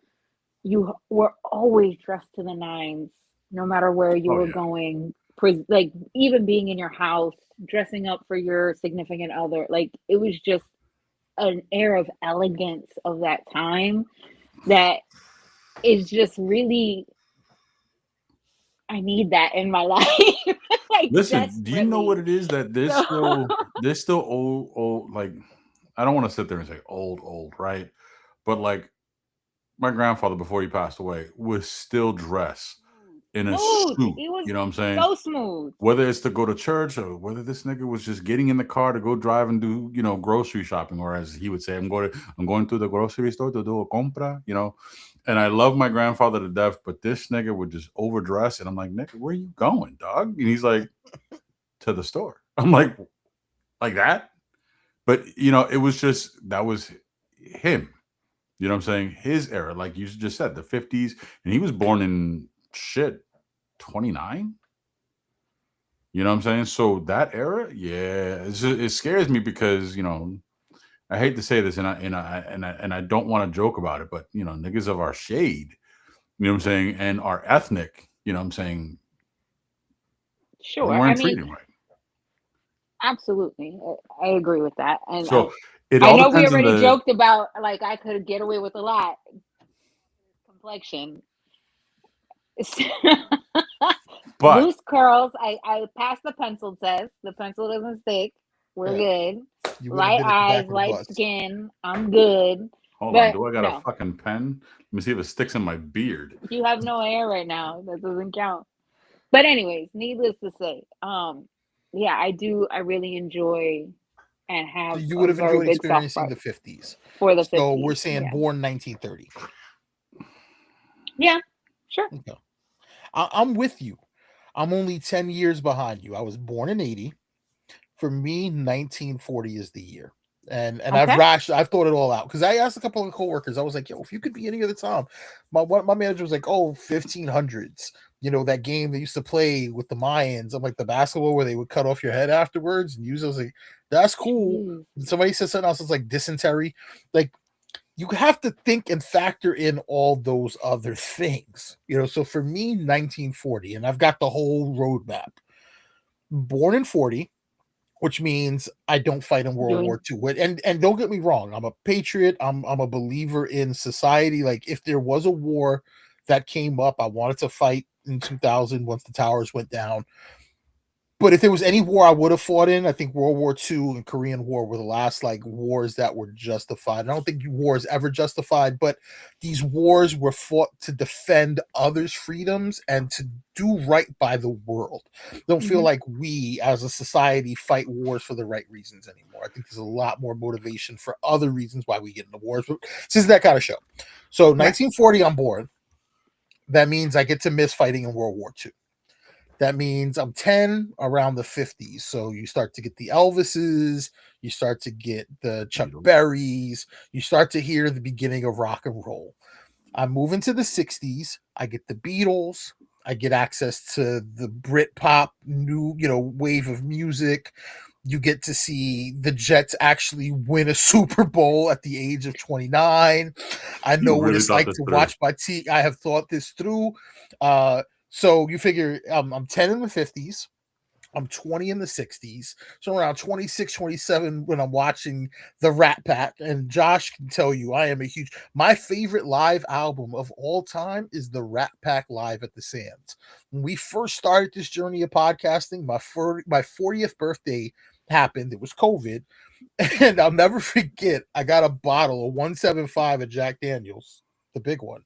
you were always dressed to the nines, no matter where you were going, like even being in your house, dressing up for your significant other. Like it was just an air of elegance of that time that is just really, I need that in my life. Like, listen, do you know what it desperately. is that there's still old, like, I don't want to sit there and say old, right? But like my grandfather before he passed away was still dressed in a Smooth. suit. He was You know what I'm saying? so smooth. Whether it's to go to church or whether this nigga was just getting in the car to go drive and do, grocery shopping, or as he would say, I'm going to the grocery store to do a compra, And I love my grandfather to death, but this nigga would just overdress, and I'm like, nigga, where you going, dog? And he's like, to the store. I'm like that. But it was just, that was him. You know what I'm saying? His era, like you just said, the 50s, and he was born in 29. You know what I'm saying? So that era, yeah, it scares me because I hate to say this, and I don't want to joke about it, but niggas of our shade, you know what I'm saying, and our ethnic, you know what I'm saying, Sure. we weren't treated right. Absolutely. I agree with that. And So it I all know we depends on already the. joked about, like, I could get away with a lot. Complexion. But Loose curls. I passed the pencil test. The pencil doesn't stick. We're good. You would've Light been at the back eyes, of the light bus. skin. I'm good. hold on, But do I got a no, fucking pen? Let me see if it sticks in my beard. you have no hair right now. That doesn't count. But anyways, needless to say, yeah, I do. I really enjoy and So have you a would have very enjoyed big soft experiencing spot the 50s. for the So 50s. we're saying Yeah. born 1930. Yeah, sure. Okay. I'm with you. I'm only 10 years behind you. I was born in 80. For me, 1940 is the year. And Okay. I've thought it all out because I asked a couple of coworkers. I was like, yo, if you could be any other time, my manager was like, oh, 1500s. That game they used to play with the Mayans. I'm like, the basketball where they would cut off your head afterwards and use it. I was like, that's cool. Jeez. Somebody said something else. It's like dysentery. Like, you have to think and factor in all those other things. So for me, 1940, and I've got the whole roadmap. Born in 40, which means I don't fight in World War II. And don't get me wrong, I'm a patriot. I'm a believer in society. Like, if there was a war that came up, I wanted to fight in 2000 once the towers went down. But if there was any war I would have fought in, I think World War II and Korean War were the last wars that were justified. And I don't think war is ever justified, but these wars were fought to defend others' freedoms and to do right by the world. I don't feel like we as a society fight wars for the right reasons anymore. I think there's a lot more motivation for other reasons why we get into wars. But this is that kind of show. So 1940, I'm born. That means I get to miss fighting in World War II. That means I'm 10 around the 50s. So you start to get the Elvises, you start to get the Chuck Berrys, you start to hear the beginning of rock and roll. I move into the 60s, I get the Beatles, I get access to the Britpop new, wave of music. You get to see the Jets actually win a Super Bowl at the age of 29. I know what it's like to watch my team. I have thought this through. So you figure I'm 10 in the 50s. I'm 20 in the 60s. So around 26, 27 when I'm watching the Rat Pack. And Josh can tell you I am my favorite live album of all time is the Rat Pack Live at the Sands. When we first started this journey of podcasting, my 40th birthday happened. It was COVID. And I'll never forget, I got a bottle of 175 of Jack Daniels, the big one,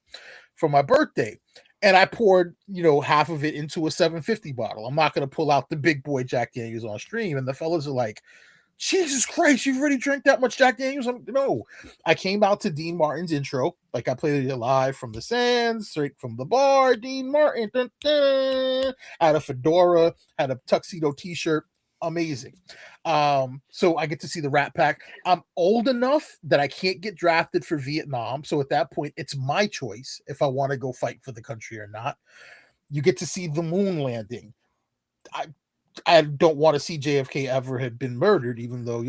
for my birthday. And I poured, half of it into a 750 bottle. I'm not going to pull out the big boy Jack Daniels on stream. And the fellas are like, Jesus Christ, you've already drank that much Jack Daniels? No. I came out to Dean Martin's intro. Like I played it live from the Sands, straight from the bar. Dean Martin. Dun, dun. I had a fedora, had a tuxedo t-shirt. Amazing. So I get to see the Rat Pack. I'm old enough that I can't get drafted for Vietnam. So at that point, it's my choice if I want to go fight for the country or not. You get to see the moon landing. I don't want to see JFK ever had been murdered, even though,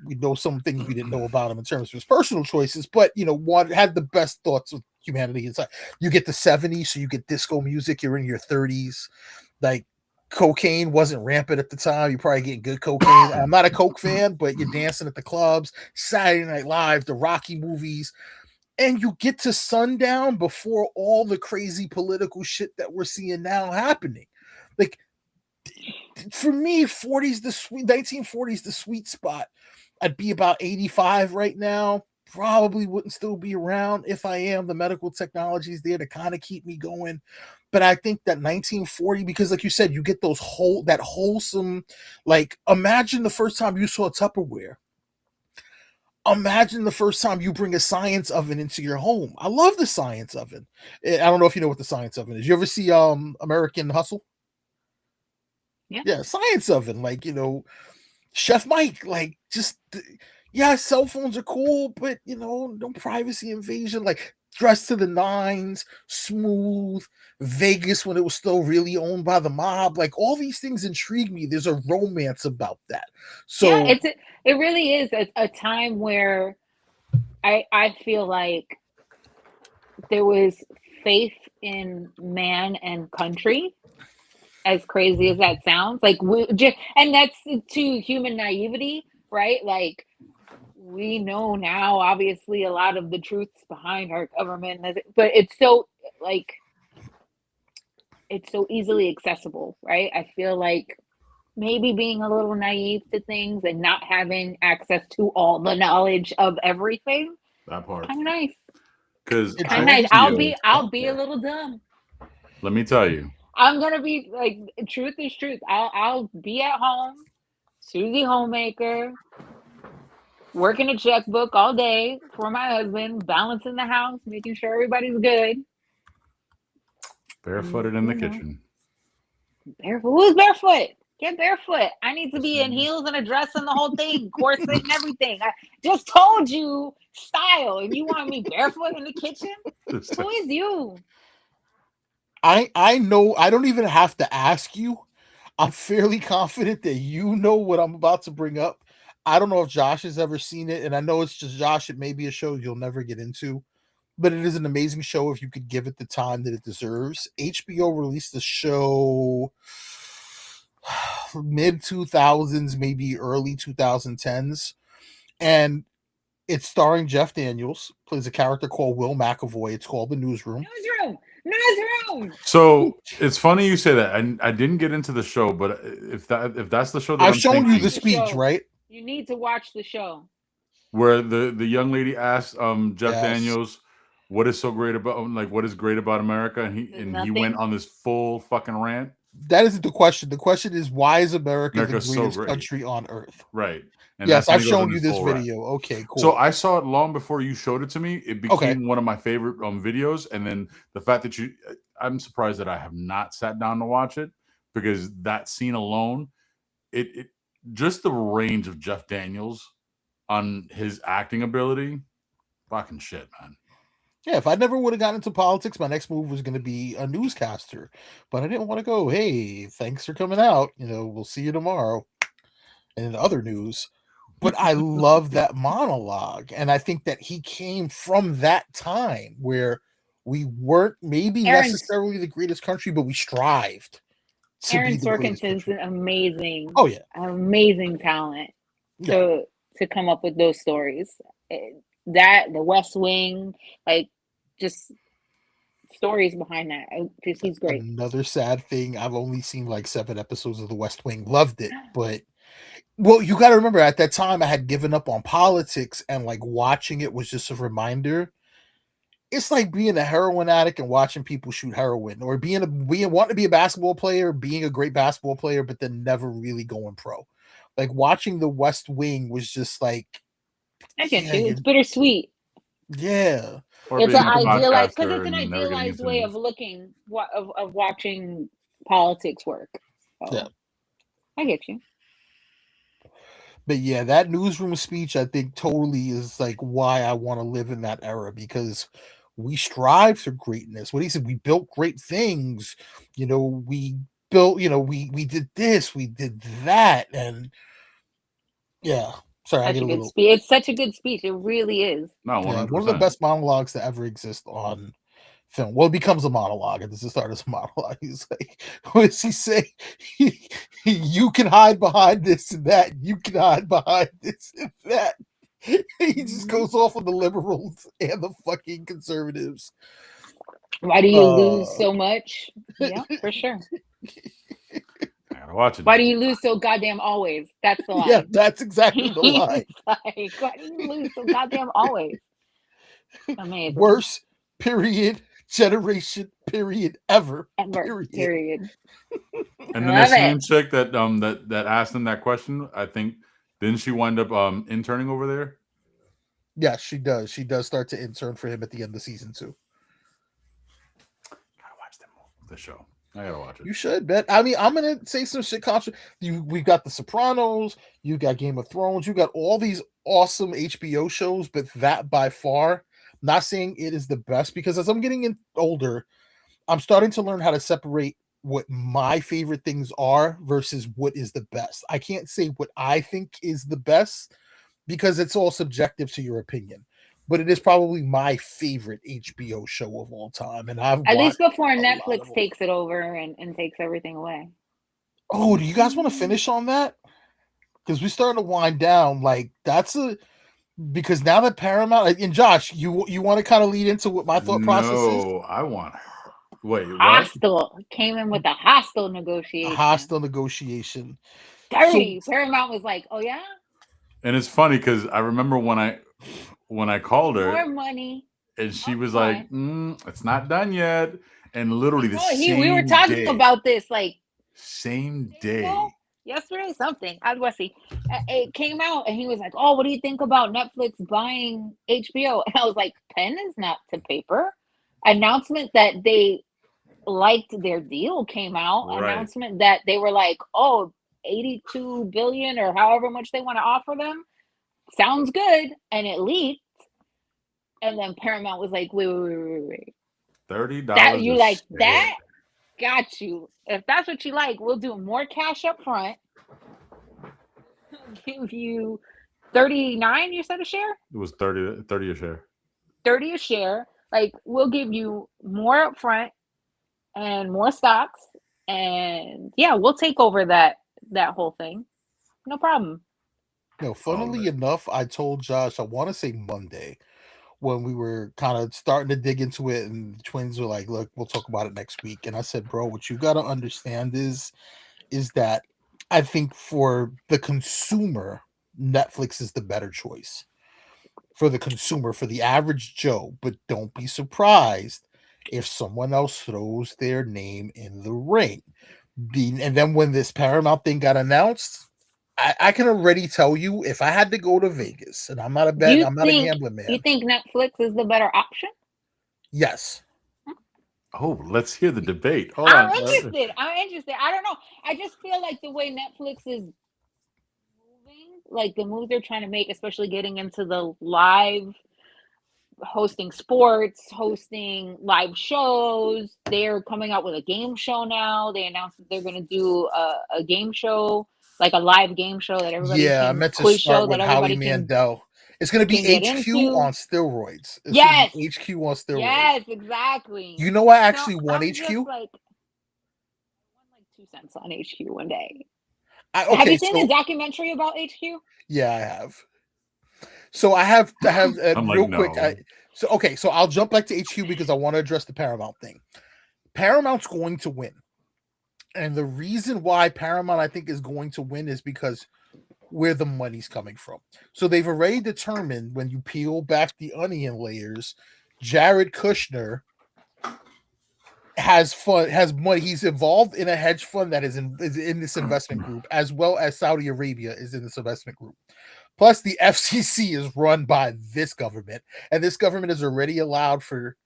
we know some things we didn't know about him in terms of his personal choices, but, one had the best thoughts of humanity inside. You get the 70s, so you get disco music. You're in your 30s. Like, cocaine wasn't rampant at the time. You're probably getting good cocaine. I'm not a Coke fan, but you're dancing at the clubs, Saturday Night Live, the Rocky movies, and you get to sundown before all the crazy political shit that we're seeing now happening. Like, for me, 1940s the sweet spot. I'd be about 85 right now. Probably wouldn't still be around. If I am, the medical technology is there to kind of keep me going. But I think that 1940, because like you said, you get that wholesome, like, imagine the first time you saw Tupperware. Imagine the first time you bring a science oven into your home. I love the science oven. I don't know if you know what the science oven is. You ever see American Hustle? Yeah, science oven. Like, Chef Mike, like, just, yeah, cell phones are cool, but, no privacy invasion. Like, dressed to the nines, smooth, Vegas when it was still really owned by the mob. Like, all these things intrigue me. There's a romance about that. So yeah, it really is a time where I feel like there was faith in man and country, as crazy as that sounds. Like, and that's to human naivety, right? Like, we know now, obviously, a lot of the truths behind our government, but it's so, like, it's so easily accessible, right? I feel like maybe being a little naive to things and not having access to all the knowledge of everything. That part. Kind of nice. Because I'll be a little dumb. Let me tell you. I'm gonna be like, truth is truth. I'll be at home, Susie Homemaker, working a checkbook all day for my husband, balancing the house, making sure everybody's good. Barefooted in the kitchen. Barefoot? Who's barefoot? Get barefoot. I need to be in heels and a dress and the whole thing, corset and everything. I just told you style, and you want me barefoot in the kitchen? Who is you? I know. I don't even have to ask you. I'm fairly confident that you know what I'm about to bring up. I don't know if Josh has ever seen it, and I know it's just Josh. It may be a show you'll never get into, but it is an amazing show if you could give it the time that it deserves. HBO released the show mid 2000s, maybe early 2010s, and it's starring Jeff Daniels, plays a character called Will McAvoy. It's called The Newsroom. Newsroom. So it's funny you say that. I didn't get into the show, but if that's the show that I've shown you the speech, right? You need to watch the show. Where the young lady asked Jeff Daniels what is so great about, like, what is great about America, and he went on this full fucking rant. That isn't the question. The question is, why is America the greatest country on earth? Right. And yes, I've shown you this video. Rant. Okay, cool. So I saw it long before you showed it to me. It became one of my favorite videos. And then the fact that I'm surprised that I have not sat down to watch it, because that scene alone, it just the range of Jeff Daniels on his acting ability, fucking shit, man. Yeah, if I never would have gotten into politics, my next move was going to be a newscaster. But I didn't want to go, hey, thanks for coming out. We'll see you tomorrow. And in other news. But I love that monologue. And I think that he came from that time where we weren't maybe necessarily the greatest country, but we strived. to Aaron be the greatest Sorkinson's pitcher. an amazing, Oh yeah, amazing talent yeah. to come up with those stories. That the West Wing, like just stories behind that. Just he's great. Another sad thing. I've only seen like 7 episodes of The West Wing. Loved it, but well, you got to remember at that time I had given up on politics, and like watching it was just a reminder. It's like being a heroin addict and watching people shoot heroin, or being wanting to be a basketball player, being a great basketball player, but then never really going pro. Like watching The West Wing was just like, I get yeah, you. It's bittersweet. yeah, Or It's being an a idealized because podcaster it's an and never getting idealized into way news. of looking of watching politics work. So, Yeah. I get you. but yeah, that newsroom speech I think totally is like why I want to live in that era, because we strive for greatness. What he said, we built great things. We built. We did this, we did that, and yeah. Sorry, I Such get a a good little. speech. It's such a good speech. It really is. No, Yeah, 100%. one of the best monologues to ever exist on film. Well, it becomes a monologue. It doesn't start as a monologue. He's like, what does he say? You can hide behind this and that. You can hide behind this and that. He just goes off on the liberals and the fucking conservatives. Why do you lose so much? Yeah, for sure. I gotta watch it. Why do you lose so goddamn always? That's the line. Yeah, that's exactly the line. Like, why do you lose so goddamn always? Amazing. Worst period generation period ever. Ever. Period. And then the Love same it. chick that asked him that question, I think, didn't she wind up interning over there? Yes, she does. She does start to intern for him at the end of season 2. Gotta watch the show. I gotta watch it. You should, bet. I mean, I'm gonna say some shit. We've got The Sopranos. You got Game of Thrones. You got all these awesome HBO shows, but that by far, not saying it is the best, because as I'm getting older, I'm starting to learn how to separate what my favorite things are versus what is the best. I can't say what I think is the best because it's all subjective to your opinion. But it is probably my favorite HBO show of all time, and I've At least before a lot of Netflix them. takes it over and takes everything away. Oh, do you guys want to finish on that? Because we're starting to wind down. Like because now that Paramount and Josh, you want to kind of lead into what my thought process is? No, I want her. Wait, what? Hostile came in with a hostile negotiation. A hostile negotiation. Dirty. Paramount was like, "Oh yeah." And it's funny because I remember when I called her, More money. and she was like, "It's not done yet." And literally the same we were talking day, about this like same day. yesterday, something. I was see. It came out, and he was like, "Oh, what do you think about Netflix buying HBO?" And I was like, "Pen is not to paper." Announcement that they liked their deal came out. Right. Announcement that they were like, "Oh, 82 billion or however much they want to offer them. Sounds good." And it leaked. And then Paramount was like, wait. $30. That you like share. that? Got you. If that's what you like, we'll do more cash up front. Give you 39, you said a share? It was 30 a share. 30 a share. Like, we'll give you more up front and more stocks. And yeah, we'll take over that whole thing. No problem. No, funnily enough, I told Josh, I want to say Monday, when we were kind of starting to dig into it, and the twins were like, "Look, we'll talk about it next week." And I said, "Bro, what you got to understand is that I think for the consumer, Netflix is the better choice for the consumer, for the average Joe. But don't be surprised if someone else throws their name in the ring." And then when this Paramount thing got announced, I can already tell you, if I had to go to Vegas, and I'm not a gambling man. You think Netflix is the better option? Yes. Oh, let's hear the debate. Hold I'm on. interested. I don't know. I just feel like the way Netflix is moving, like the moves they're trying to make, especially getting into the live, hosting sports, hosting live shows. They're coming out with a game show now. They announced that they're going to do a game show, like a live game show that everybody I can meant to quiz show start that with Howie everybody can. Mandel. It's going to be can get HQ into. on steroids. It's Yes. gonna be HQ on steroids. Yes, exactly. You know, I actually won I'm HQ. just like, I won like 2 cents on HQ one day. Okay, have you seen so the documentary about HQ? yeah, I have. So I have I'm like, real quick. no. So I'll jump back to HQ because I want to address the Paramount thing. Paramount's going to win. And the reason why Paramount, I think, is going to win is because where the money's coming from. So they've already determined, when you peel back the onion layers, Jared Kushner has money. He's involved in a hedge fund that is in this investment group, as well as Saudi Arabia is in this investment group. Plus, the FCC is run by this government, and this government has already allowed for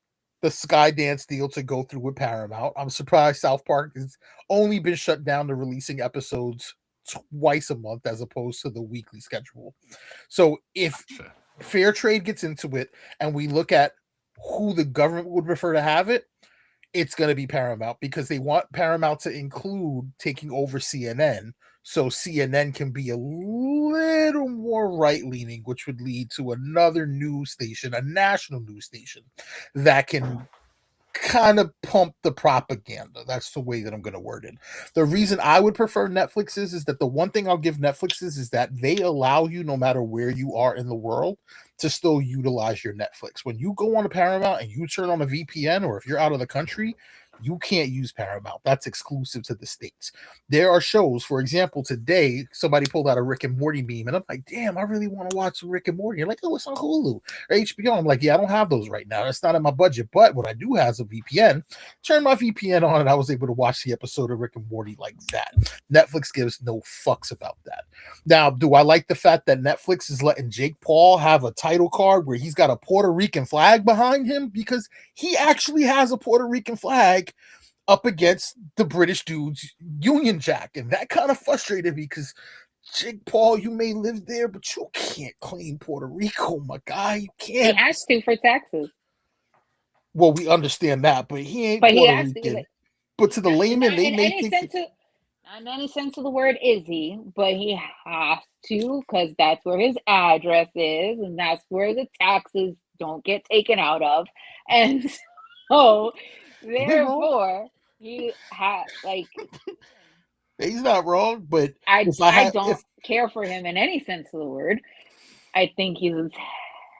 the Skydance deal to go through with Paramount. I'm surprised South Park has only been shut down to releasing episodes twice a month as opposed to the weekly schedule. So if fair trade gets into it and we look at who the government would prefer to have it, it's going to be Paramount, because they want Paramount to include taking over CNN, so CNN can be a little more right-leaning, which would lead to another news station, a national news station, that can kind of pump the propaganda. That's the way that I'm going to word it. The reason I would prefer Netflix is that the one thing I'll give Netflix is that they allow you, no matter where you are in the world, to still utilize your Netflix. When you go on a Paramount and you turn on a VPN, or if you're out of the country, you can't use Paramount. That's exclusive to the States. There are shows, for example, today, somebody pulled out a Rick and Morty meme, and I'm like, damn, I really want to watch Rick and Morty. You're like, oh, it's on Hulu or HBO. I'm like, yeah, I don't have those right now. That's not in my budget. But what I do have is a VPN. Turn my VPN on, and I was able to watch the episode of Rick and Morty like that. Netflix gives no fucks about that. Now, do I like the fact that Netflix is letting Jake Paul have a title card where he's got a Puerto Rican flag behind him? Because he actually has a Puerto Rican flag up against the British dude's Union Jack. And that kind of frustrated me, because Jake Paul, you may live there, but you can't claim Puerto Rico, my guy. You can't. He has to for taxes. Well, we understand that, but he ain't But he Puerto has Rican. to. But to the layman, they may think... Not in any sense of the word is he, but he has to, because that's where his address is, and that's where the taxes don't get taken out of. And so, therefore, he has, like... He's not wrong, but... I don't care for him in any sense of the word. I think he's a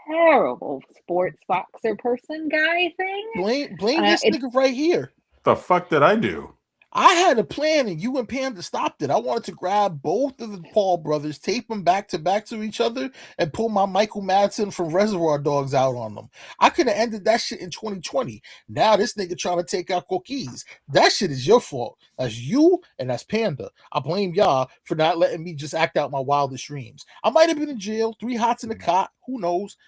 terrible sports boxer person guy thing. Blame this nigga right here. The fuck did I do? I had a plan, and you and Panda stopped it. I wanted to grab both of the Paul brothers, tape them back to each other, and pull my Michael Madsen from Reservoir Dogs out on them. I could have ended that shit in 2020. Now this nigga trying to take out cookies. That shit is your fault. That's you, and that's Panda. I blame y'all for not letting me just act out my wildest dreams. I might have been in jail, 3 hots in the cot, who knows?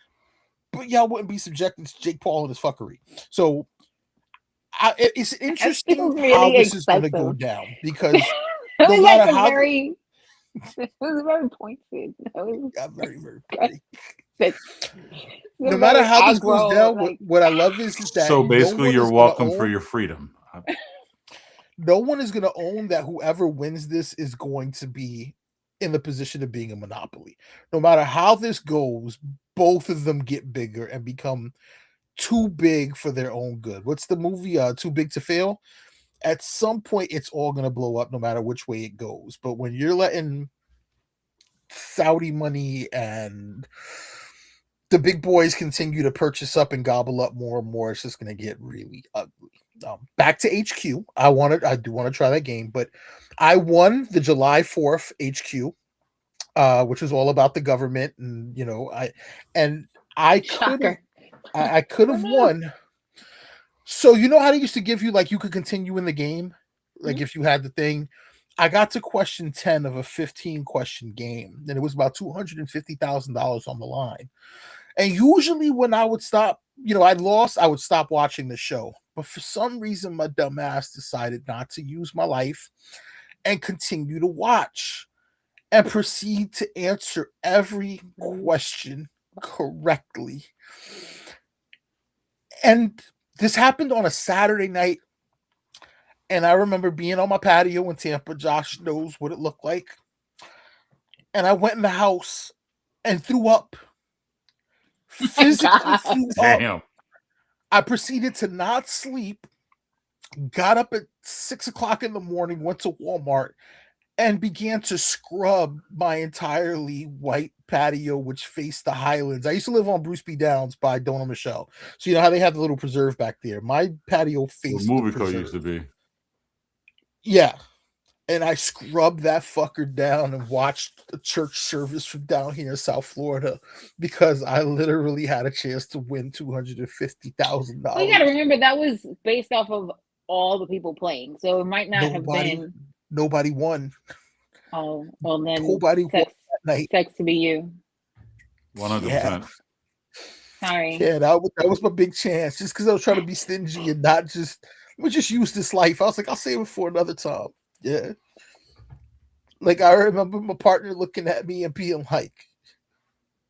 But y'all wouldn't be subjected to Jake Paul and his fuckery. So it's interesting how this is going to go down, because no matter how... It was very pointed. Very, very pretty. No matter how this goes down, what I love is that... So basically, you're welcome for your freedom. No one is going to own that whoever wins this is going to be in the position of being a monopoly. No matter how this goes, both of them get bigger and become too big for their own good. What's the movie? Too Big to Fail? At some point, it's all going to blow up no matter which way it goes. But when you're letting Saudi money and the big boys continue to purchase up and gobble up more and more, it's just going to get really ugly. Back to HQ. I do want to try that game, but I won the July 4th HQ, which was all about the government, and I could have won. So you know how they used to give you, like, you could continue in the game, like if you had the thing. I got to question 10 of a 15 question game, and it was about $250,000 on the line. And usually when I would stop, I'd lost, I would stop watching the show. But for some reason, my dumb ass decided not to use my life and continue to watch and proceed to answer every question correctly. And this happened on a Saturday night. And I remember being on my patio in Tampa. Josh knows what it looked like. And I went in the house and threw up. Physically threw up. Damn. I proceeded to not sleep got up at 6 o'clock in the morning, went to Walmart, and began to scrub my entirely white patio, which faced the Highlands. I used to live on Bruce B. Downs by Dona Michelle. So you know how they have the little preserve back there. My patio Where faced the movie co preserve. used to be. Yeah. And I scrubbed that fucker down and watched the church service from down here in South Florida because I literally had a chance to win $250,000. Well, you got to remember that was based off of all the people playing, so it might not have been. Nobody won. Oh, well then. Nobody won that night. Sucks to be you. 100%. Yeah. Sorry. Yeah, that was my big chance. Just because I was trying to be stingy and not just let me just use this life. I was like, I'll save it for another time. Yeah. Like I remember my partner looking at me and being like,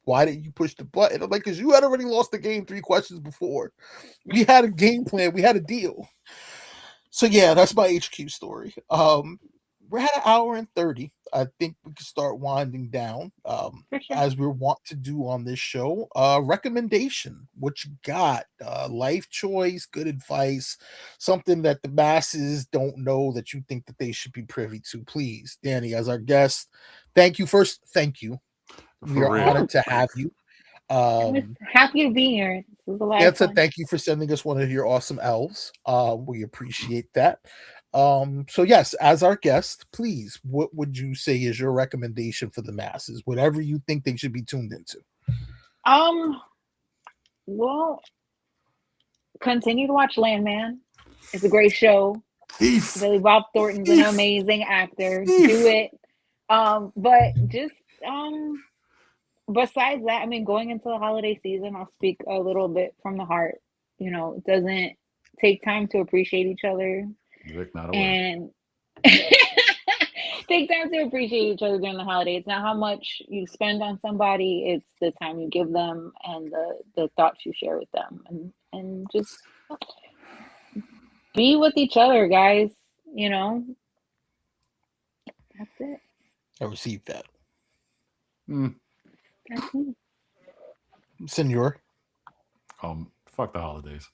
why didn't you push the button? I'm like, because you had already lost the game 3 questions before. We had a game plan, we had a deal. So yeah, that's my HQ story. We're at 1 hour and 30. I think we can start winding down. For sure. As we want to do on this show. Recommendation. What you got? Life choice, good advice, something that the masses don't know that you think that they should be privy to. Please, Danny, as our guest, thank you. First, thank you. We are honored to have you. I'm happy to be here. This is a lot of fun. Thank you for sending us one of your awesome elves. We appreciate that. So yes, as our guest, please, what would you say is your recommendation for the masses? Whatever you think they should be tuned into. Well, continue to watch Landman. It's a great show. Thief. Billy Bob Thornton's an amazing actor. Do it. But just besides that, I mean, going into the holiday season, I'll speak a little bit from the heart. You know, it doesn't take time to appreciate each other. Rick, not and take time to appreciate each other during the holiday. It's not how much you spend on somebody, it's the time you give them and the thoughts you share with them, and just be with each other, guys. You know, that's it. I received that. That's me. Senor. Fuck the holidays.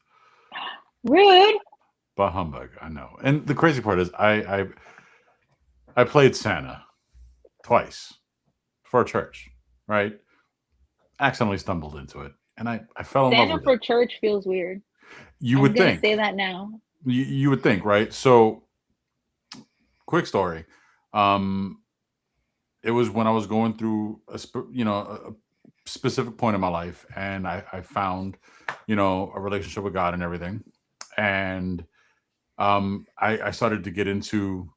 Rude. But humbug, I know. And the crazy part is I played Santa twice for a church, right? Accidentally stumbled into it. And I fell in love Santa with for it. church feels weird. You would think. Say that now. You would think, right? So quick story. It was when I was going through a specific point in my life, and I found, a relationship with God and everything. And I started to get into,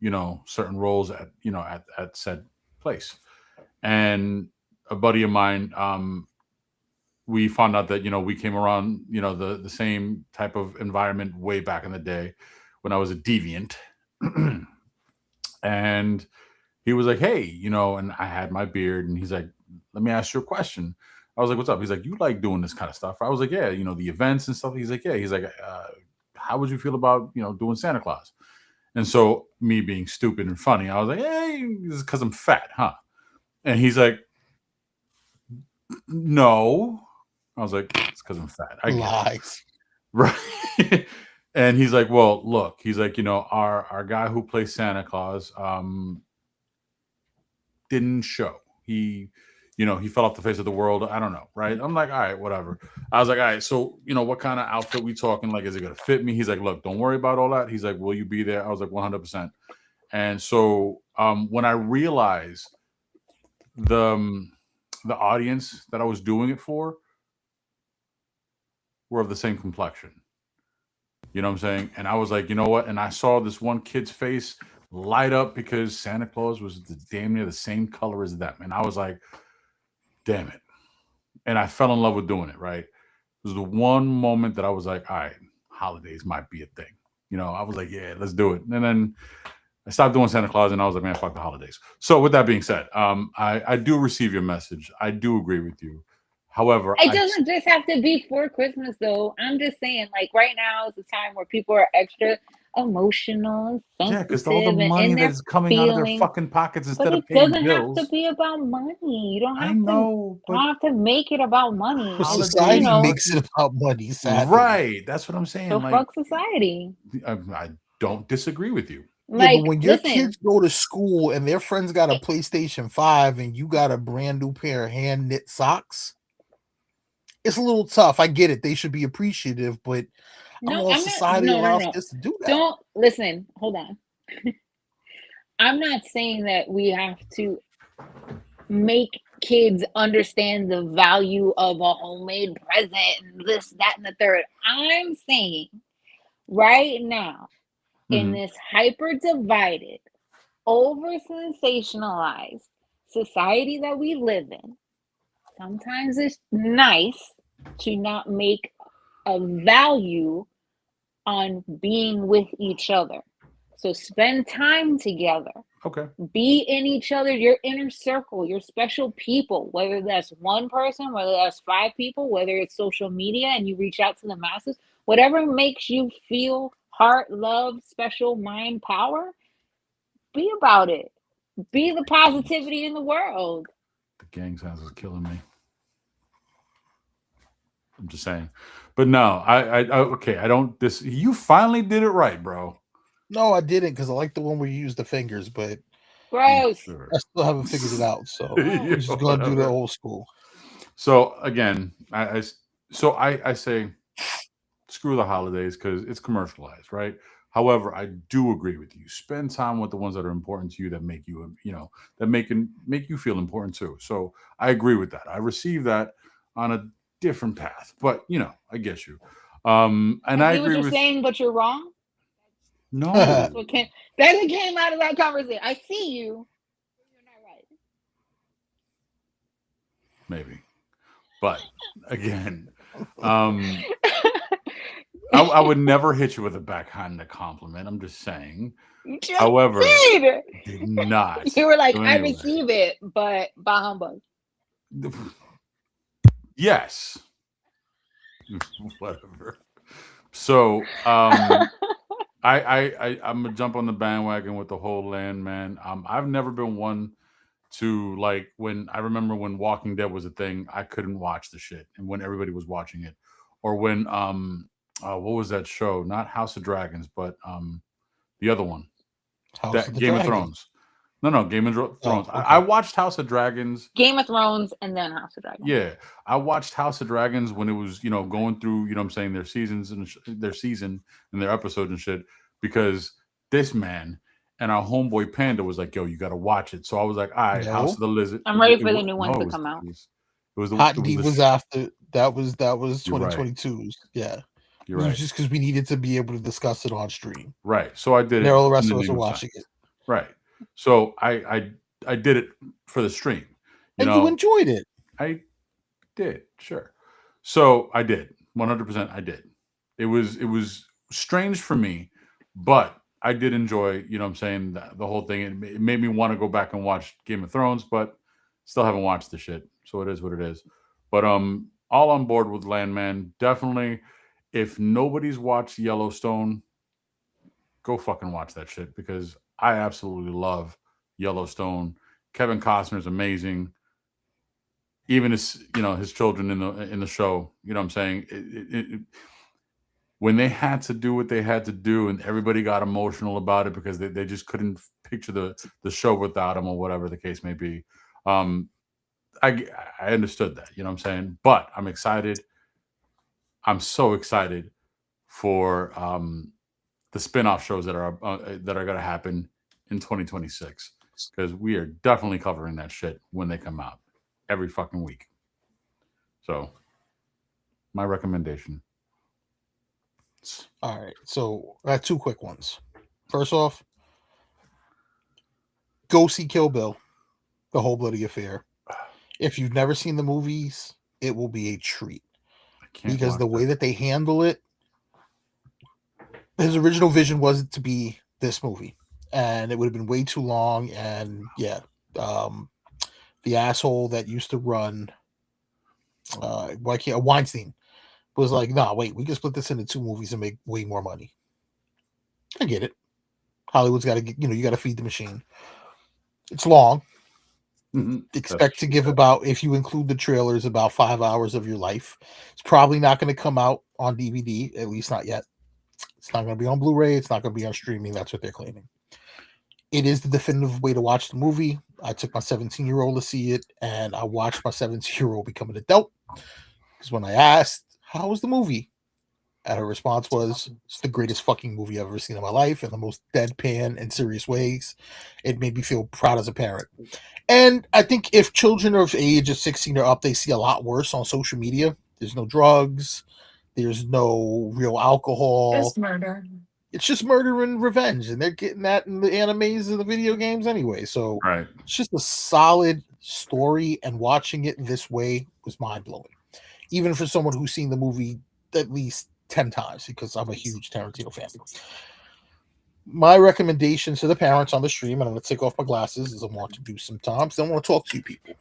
certain roles at said place. And a buddy of mine, we found out that, we came around, the same type of environment way back in the day when I was a deviant. And he was like, hey, and I had my beard, and he's like, let me ask you a question. I was like, what's up? He's like, you like doing this kind of stuff? I was like, yeah, the events and stuff. He's like, yeah. He's like, how would you feel about, doing Santa Claus? And so me being stupid and funny, I was like, hey, this is because I'm fat, huh? And he's like, no. I was like, it's because I'm fat. I Lies. Right. And he's like, well, look, he's like, our guy who plays Santa Claus didn't show. He fell off the face of the world. I don't know. Right. I'm like, all right, whatever. I was like, all right, so, what kind of outfit we talking? Like, is it going to fit me? He's like, look, don't worry about all that. He's like, will you be there? I was like, 100%. And so when I realized the audience that I was doing it for were of the same complexion. You know what I'm saying? And I was like, you know what? And I saw this one kid's face light up because Santa Claus was damn near the same color as them. And I was like, damn it. And I fell in love with doing it, right? It was the one moment that I was like, all right, holidays might be a thing. I was like, yeah, let's do it. And then I stopped doing Santa Claus, and I was like, man, fuck the holidays. So with that being said, I do receive your message. I do agree with you. However, it doesn't just have to be for Christmas, though. I'm just saying, like, right now is the time where people are extra emotional, yeah, because all the money that's coming out of their fucking pockets instead of paying bills. It doesn't have to be about money. You don't have don't have to make it about money. Society makes it about money, sadly. Right. That's what I'm saying. So fuck society. don't disagree with you. Yeah, Like, but when your listen, kids go to school and their friends got a PlayStation 5 and you got a brand new pair of hand knit socks, it's a little tough. I get it. They should be appreciative, but I don't no, know if I'm not. society No, no, allows no. kids to do that. Don't listen. Hold on. I'm not saying that we have to make kids understand the value of a homemade present and this, that, and the third. I'm saying right now, in Mhm. this hyper divided, over sensationalized society that we live in, sometimes it's nice to not make a value on being with each other. So spend time together. Okay. Be in each other, your inner circle, your special people, whether that's one person, whether that's 5 people, whether it's social media and you reach out to the masses, whatever makes you feel heart, love, special, mind, power, be about it. Be the positivity in the world. The gang sounds is killing me. I'm just saying. But no, I okay, I don't this you finally did it right, bro. No, I didn't because I like the one where you use the fingers, but Gross. Sure. I still haven't figured it out. So Yeah, we're just gonna do the whatever. old school. So again, I say screw the holidays because it's commercialized, right? However, I do agree with you. Spend time with the ones that are important to you that make you, that make you feel important too. So I agree with that. I receive that on a different path, but I get you. And I I see what agree you're with saying, but you're wrong. no. That's what came out of that conversation. I see you. You're not right. Maybe, but again, I would never hit you with a backhanded compliment. I'm just saying. You just However, did. did not. You were like, So I anyway. receive it, but bah humbug. Yes. Whatever. So I'm gonna jump on the bandwagon with the whole land, man. I've never been one to like when I remember when Walking Dead was a thing, I couldn't watch the shit, and when everybody was watching it, or when what was that show? Not House of Dragons, but the other one, House of the Game of Dragon. Thrones. No, Game of Thrones. okay. I watched House of Dragons. Game of Thrones and then House of Dragons. Yeah, I watched House of Dragons when it was, going through, what I'm saying, their seasons and their season and their episodes and shit, because this man and our homeboy Panda was like, "Yo, you got to watch it." So I was like, "All right, No. House of the Lizard." I'm ready It for the wa- new ones no, to it was- come out. It was the Hot it D the was sh- after that was You're right. 2022's. Yeah. You're It was right. just because we needed to be able to discuss it on stream. Right. So I did And it. all the rest in of the us are name of watching it. science. Right. So I did it for the stream. And you enjoyed it. I did, sure. So I did 100%. I did. It was strange for me, but I did enjoy. What I'm saying, the whole thing. It made me want to go back and watch Game of Thrones, but still haven't watched the shit. So it is what it is. But all on board with Landman. Definitely. If nobody's watched Yellowstone, go fucking watch that shit because I absolutely love Yellowstone. Kevin Costner's amazing. Even his children in the show, what I'm saying, when they had to do what they had to do and everybody got emotional about it because they just couldn't picture the show without him or whatever the case may be. I understood that, what I'm saying, but I'm excited. I'm so excited for the spin-off shows that are going to happen in 2026 because we are definitely covering that shit when they come out every fucking week. So my recommendation. All right. So I got 2 quick ones. First off, go see Kill Bill, The Whole Bloody Affair. If you've never seen the movies, it will be a treat. I can't Because watch the way that they handle it, his original vision wasn't to be this movie, and it would have been way too long. And yeah, the asshole that used to run, Weinstein, was like, "Nah, wait, we can split this into 2 movies and make way more money." I get it. Hollywood's got to get, you got to feed the machine. It's long. Expect to give about, if you include the trailers, about 5 hours of your life. It's probably not going to come out on DVD, at least not yet. It's not going to be on Blu-ray. It's not going to be on streaming. That's what they're claiming. It is the definitive way to watch the movie. I took my 17-year-old to see it, and I watched my 17-year-old become an adult. Because when I asked, how was the movie? And her response was, it's the greatest fucking movie I've ever seen in my life, in the most deadpan and serious ways. It made me feel proud as a parent. And I think if children of age of 16 or up, they see a lot worse on social media. There's no drugs. There's no real alcohol. Just murder. It's just murder and revenge, and they're getting that in the animes and the video games anyway. So Right. it's just a solid story, and watching it this way was mind-blowing. Even for someone who's seen the movie at least 10 times, because I'm a huge Tarantino fan. My recommendation to the parents on the stream, and I'm going to take off my glasses as I want to do sometimes. I want to talk to you people.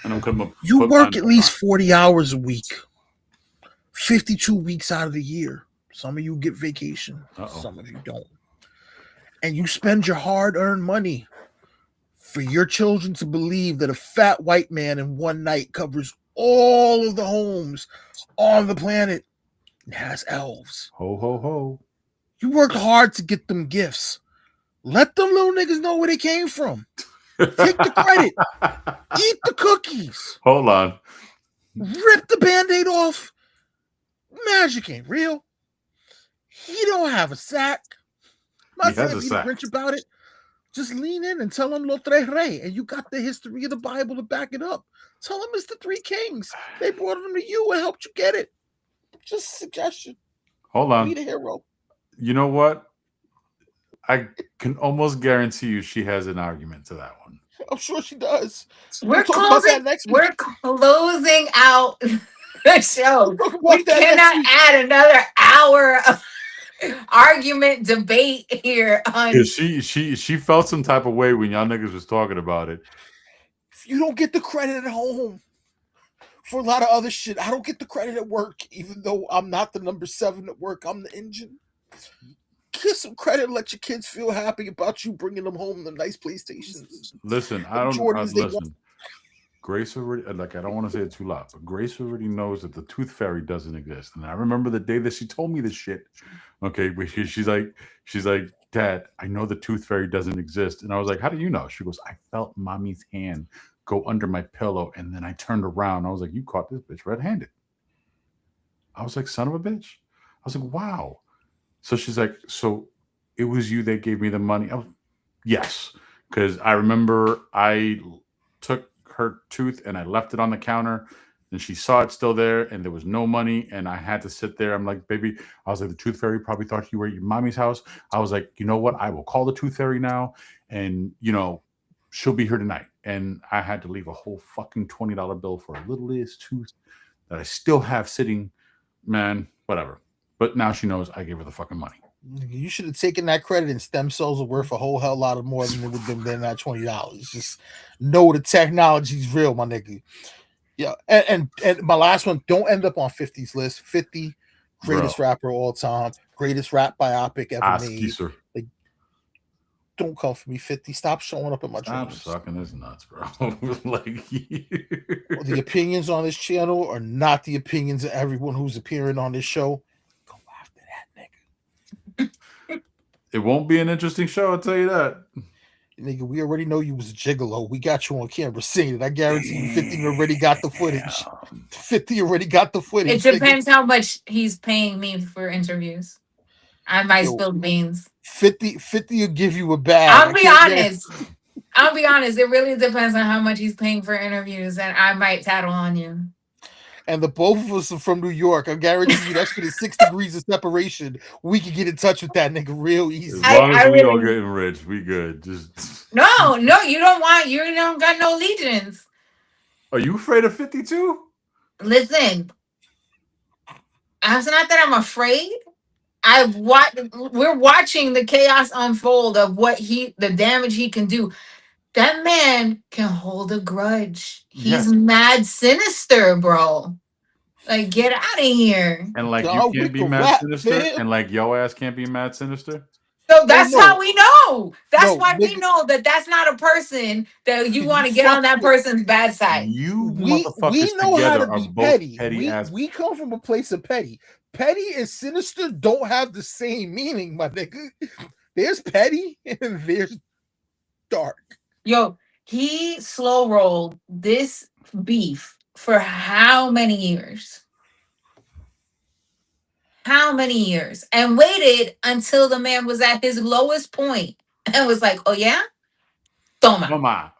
And I'm coming. You work at least 40 hours a week, 52 weeks out of the year. Some of you get vacation, some of you don't. And you spend your hard-earned money for your children to believe that a fat white man in one night covers all of the homes on the planet and has elves. Ho, ho, ho. You worked hard to get them gifts. Let them little niggas know where they came from. Take the credit. Eat the cookies. Hold on. Rip the Band-Aid off. Magic ain't real. He don't have a sack. I'm not saying be Grinch about it. Just lean in and tell him Lo Tres Rey, and you got the history of the Bible to back it up. Tell him it's the Three Kings. They brought them to you and helped you get it. Just a suggestion. Hold on. Be the hero. You know what? I can almost guarantee you she has an argument to that one. I'm sure she does. We're talk about that closing. next week. We're closing out the show. Talk about We that next cannot week. add another hour of argument debate here on. Yeah, she felt some type of way when y'all niggas was talking about it. If you don't get the credit at home for a lot of other shit, I don't get the credit at work, even though I'm not the number 7 at work. I'm the engine. Get some credit and let your kids feel happy about you bringing them home the nice PlayStations. Listen, listen. Grace already, like, I don't want to say it too loud, but Grace already knows that the Tooth Fairy doesn't exist. And I remember the day that she told me this shit. Okay, she's like, Dad, I know the Tooth Fairy doesn't exist. And I was like, how do you know? She goes, I felt mommy's hand go under my pillow, and then I turned around. I was like, you caught this bitch red-handed. I was like, son of a bitch. I was like, wow. So she's like, so it was you that gave me the money? Yes, because I remember I took her tooth and I left it on the counter, and she saw it still there, and there was no money, and I had to sit there. I'm like, baby, I was like, the Tooth Fairy probably thought you were at your mommy's house. I was like, you know what? I will call the Tooth Fairy now, and, you know, she'll be here tonight. And I had to leave a whole fucking $20 bill for a little ass tooth that I still have sitting, man, whatever. But now she knows I gave her the fucking money. You should have taken that credit, and stem cells are worth a whole hell lot of more than it would have been than that $20. Just know the technology's real, my nigga. Yeah, and my last one, don't end up on 50's list. 50, greatest rapper of all time, greatest rap biopic ever made. Like, don't come for me, 50. Stop showing up in my dreams. Stop sucking his nuts, bro. Like, the opinions on this channel are not the opinions of everyone who's appearing on this show. Go after that nigga. It won't be an interesting show, I'll tell you that. Nigga, we already know you was a gigolo. We got you on camera saying it. I guarantee you 50 already got the footage. 50 already got the footage. It depends how much he's paying me for interviews. I might spill beans. 50 will give you a bag. I'll be honest. It really depends on how much he's paying for interviews, and I might tattle on you. And the both of us are from New York. I guarantee you that's for the 6 degrees of separation. We can get in touch with that nigga real easy. As long as we all getting rich, we good. Just No, you don't got no allegiance. Are you afraid of 52? Listen, it's not that I'm afraid. We're watching the chaos unfold of the damage he can do. That man can hold a grudge. He's mad sinister, bro. Like, get out of here. And like, you can't be mad sinister, man. And like, your ass can't be mad sinister. So that's how we know. That's why we know that that's not a person that you want to get on that person's bad side. We know how to be petty. We come from a place of petty. petty and sinister don't have the same meaning, my nigga. There's petty and there's dark. Yo, he slow rolled this beef for how many years? How many years? And waited until the man was at his lowest point and was like, oh yeah? Toma. Come on.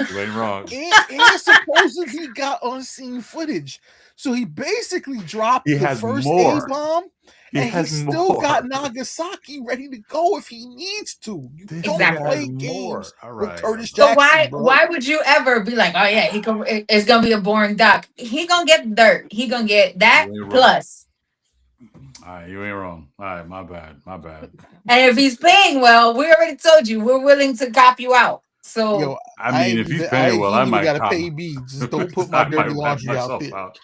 You ain't wrong. And supposedly got unseen footage. So he basically dropped He the has first more. A-bomb, He and he has still more. got Nagasaki ready to go if he needs to. You This don't Exactly. play has more. games All with right. Curtis So Jackson, bro. why would you ever be like, oh yeah, it's gonna be a boring doc? He gonna get dirt. He gonna get that You ain't wrong. plus. All right, you ain't wrong. All right, my bad. And if he's paying well, we already told you we're willing to cop you out. So Yo, I mean, if he's paying well, I ain't even might gotta cop. pay me. Just don't put my I dirty might rent laundry out myself there. out.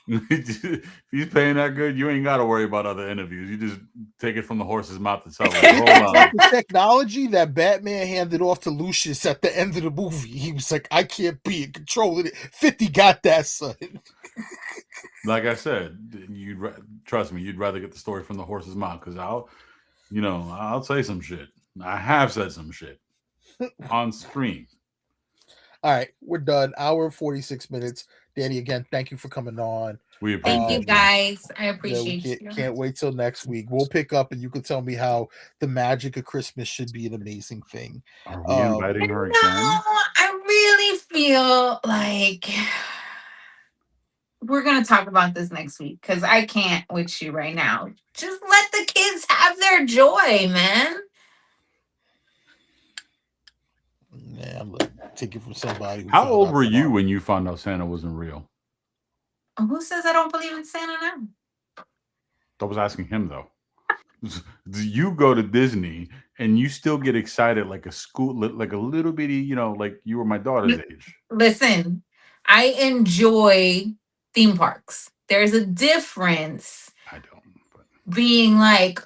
If he's paying that good, you ain't got to worry about other interviews. You just take it from the horse's mouth to tell it. Hold on. The technology that Batman handed off to Lucius at the end of the movie, he was like, I can't be in control of it. 50 got that, son. Like I said, trust me, you'd rather get the story from the horse's mouth because I'll say some shit. I have said some shit on stream. All right, we're done. Hour and 46 minutes. Danny, again, thank you for coming on. We appreciate thank you you. guys. I Yeah, we appreciate you. can't wait till next week. We'll pick up and you can tell me how the magic of Christmas should be an amazing thing. Are we inviting her No, again? I really feel like we're gonna talk about this next week because I can't with you right now. Just let the kids have their joy, man. Yeah, I'm gonna take it from somebody. How old were you when you found out Santa wasn't real? Who says I don't believe in Santa now? I was asking him though. Do you go to Disney and you still get excited like a little bitty, like you were my daughter's age? Listen, I enjoy theme parks. There's a difference. I don't. But Being like,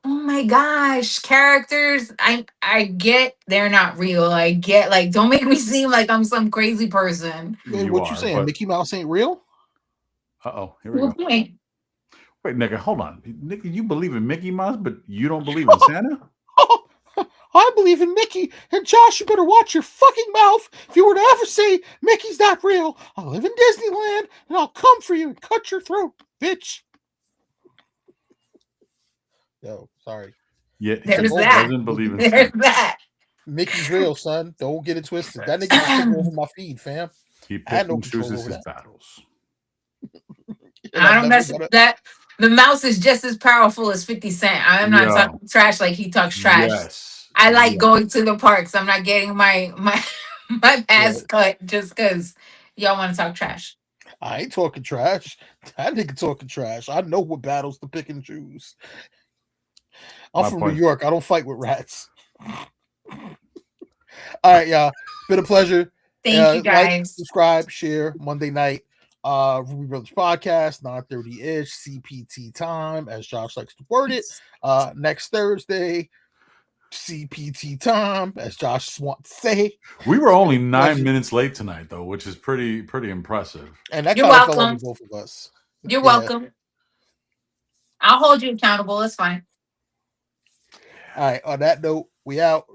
oh my gosh, characters. I get they're not real. I get like, don't make me seem like I'm some crazy person. Wait, what you saying? but- Mickey Mouse ain't real? Uh-oh, here we go. Point. Wait, nigga, hold on. Nigga, you believe in Mickey Mouse, but you don't believe in Santa? I believe in Mickey, and Josh, you better watch your fucking mouth. If you were to ever say Mickey's not real, I'll live in Disneyland and I'll come for you and cut your throat, bitch. Yo, sorry. Yeah, There's he that. doesn't believe in There's Santa. that. Mickey's real, son. Don't get it twisted. That nigga just took over my feed, fam. He I had picks no and control chooses over his that. battles. And I I've don't never mess got with that. The mouse is just as powerful as 50 Cent. I'm not Yo. talking trash like he talks trash. Yes. I like Yes. going to the parks. I'm not getting my pass cut just because y'all want to talk trash. I ain't talking trash. That nigga talking trash. I know what battles to pick and choose. I'm My from point. New York. I don't fight with rats. All right, y'all. Been a pleasure. Thank you Like, guys. subscribe, share. Monday night, Ruby Brothers Podcast, 9:30-ish, CPT time, as Josh likes to word it. Next Thursday, CPT time, as Josh wants to say. We were only 9 Pleasure. minutes late tonight, though, which is pretty impressive. And that You're kind of fell on welcome. both of us. You're Yeah. welcome. I'll hold you accountable. It's fine. All right, on that note, we out.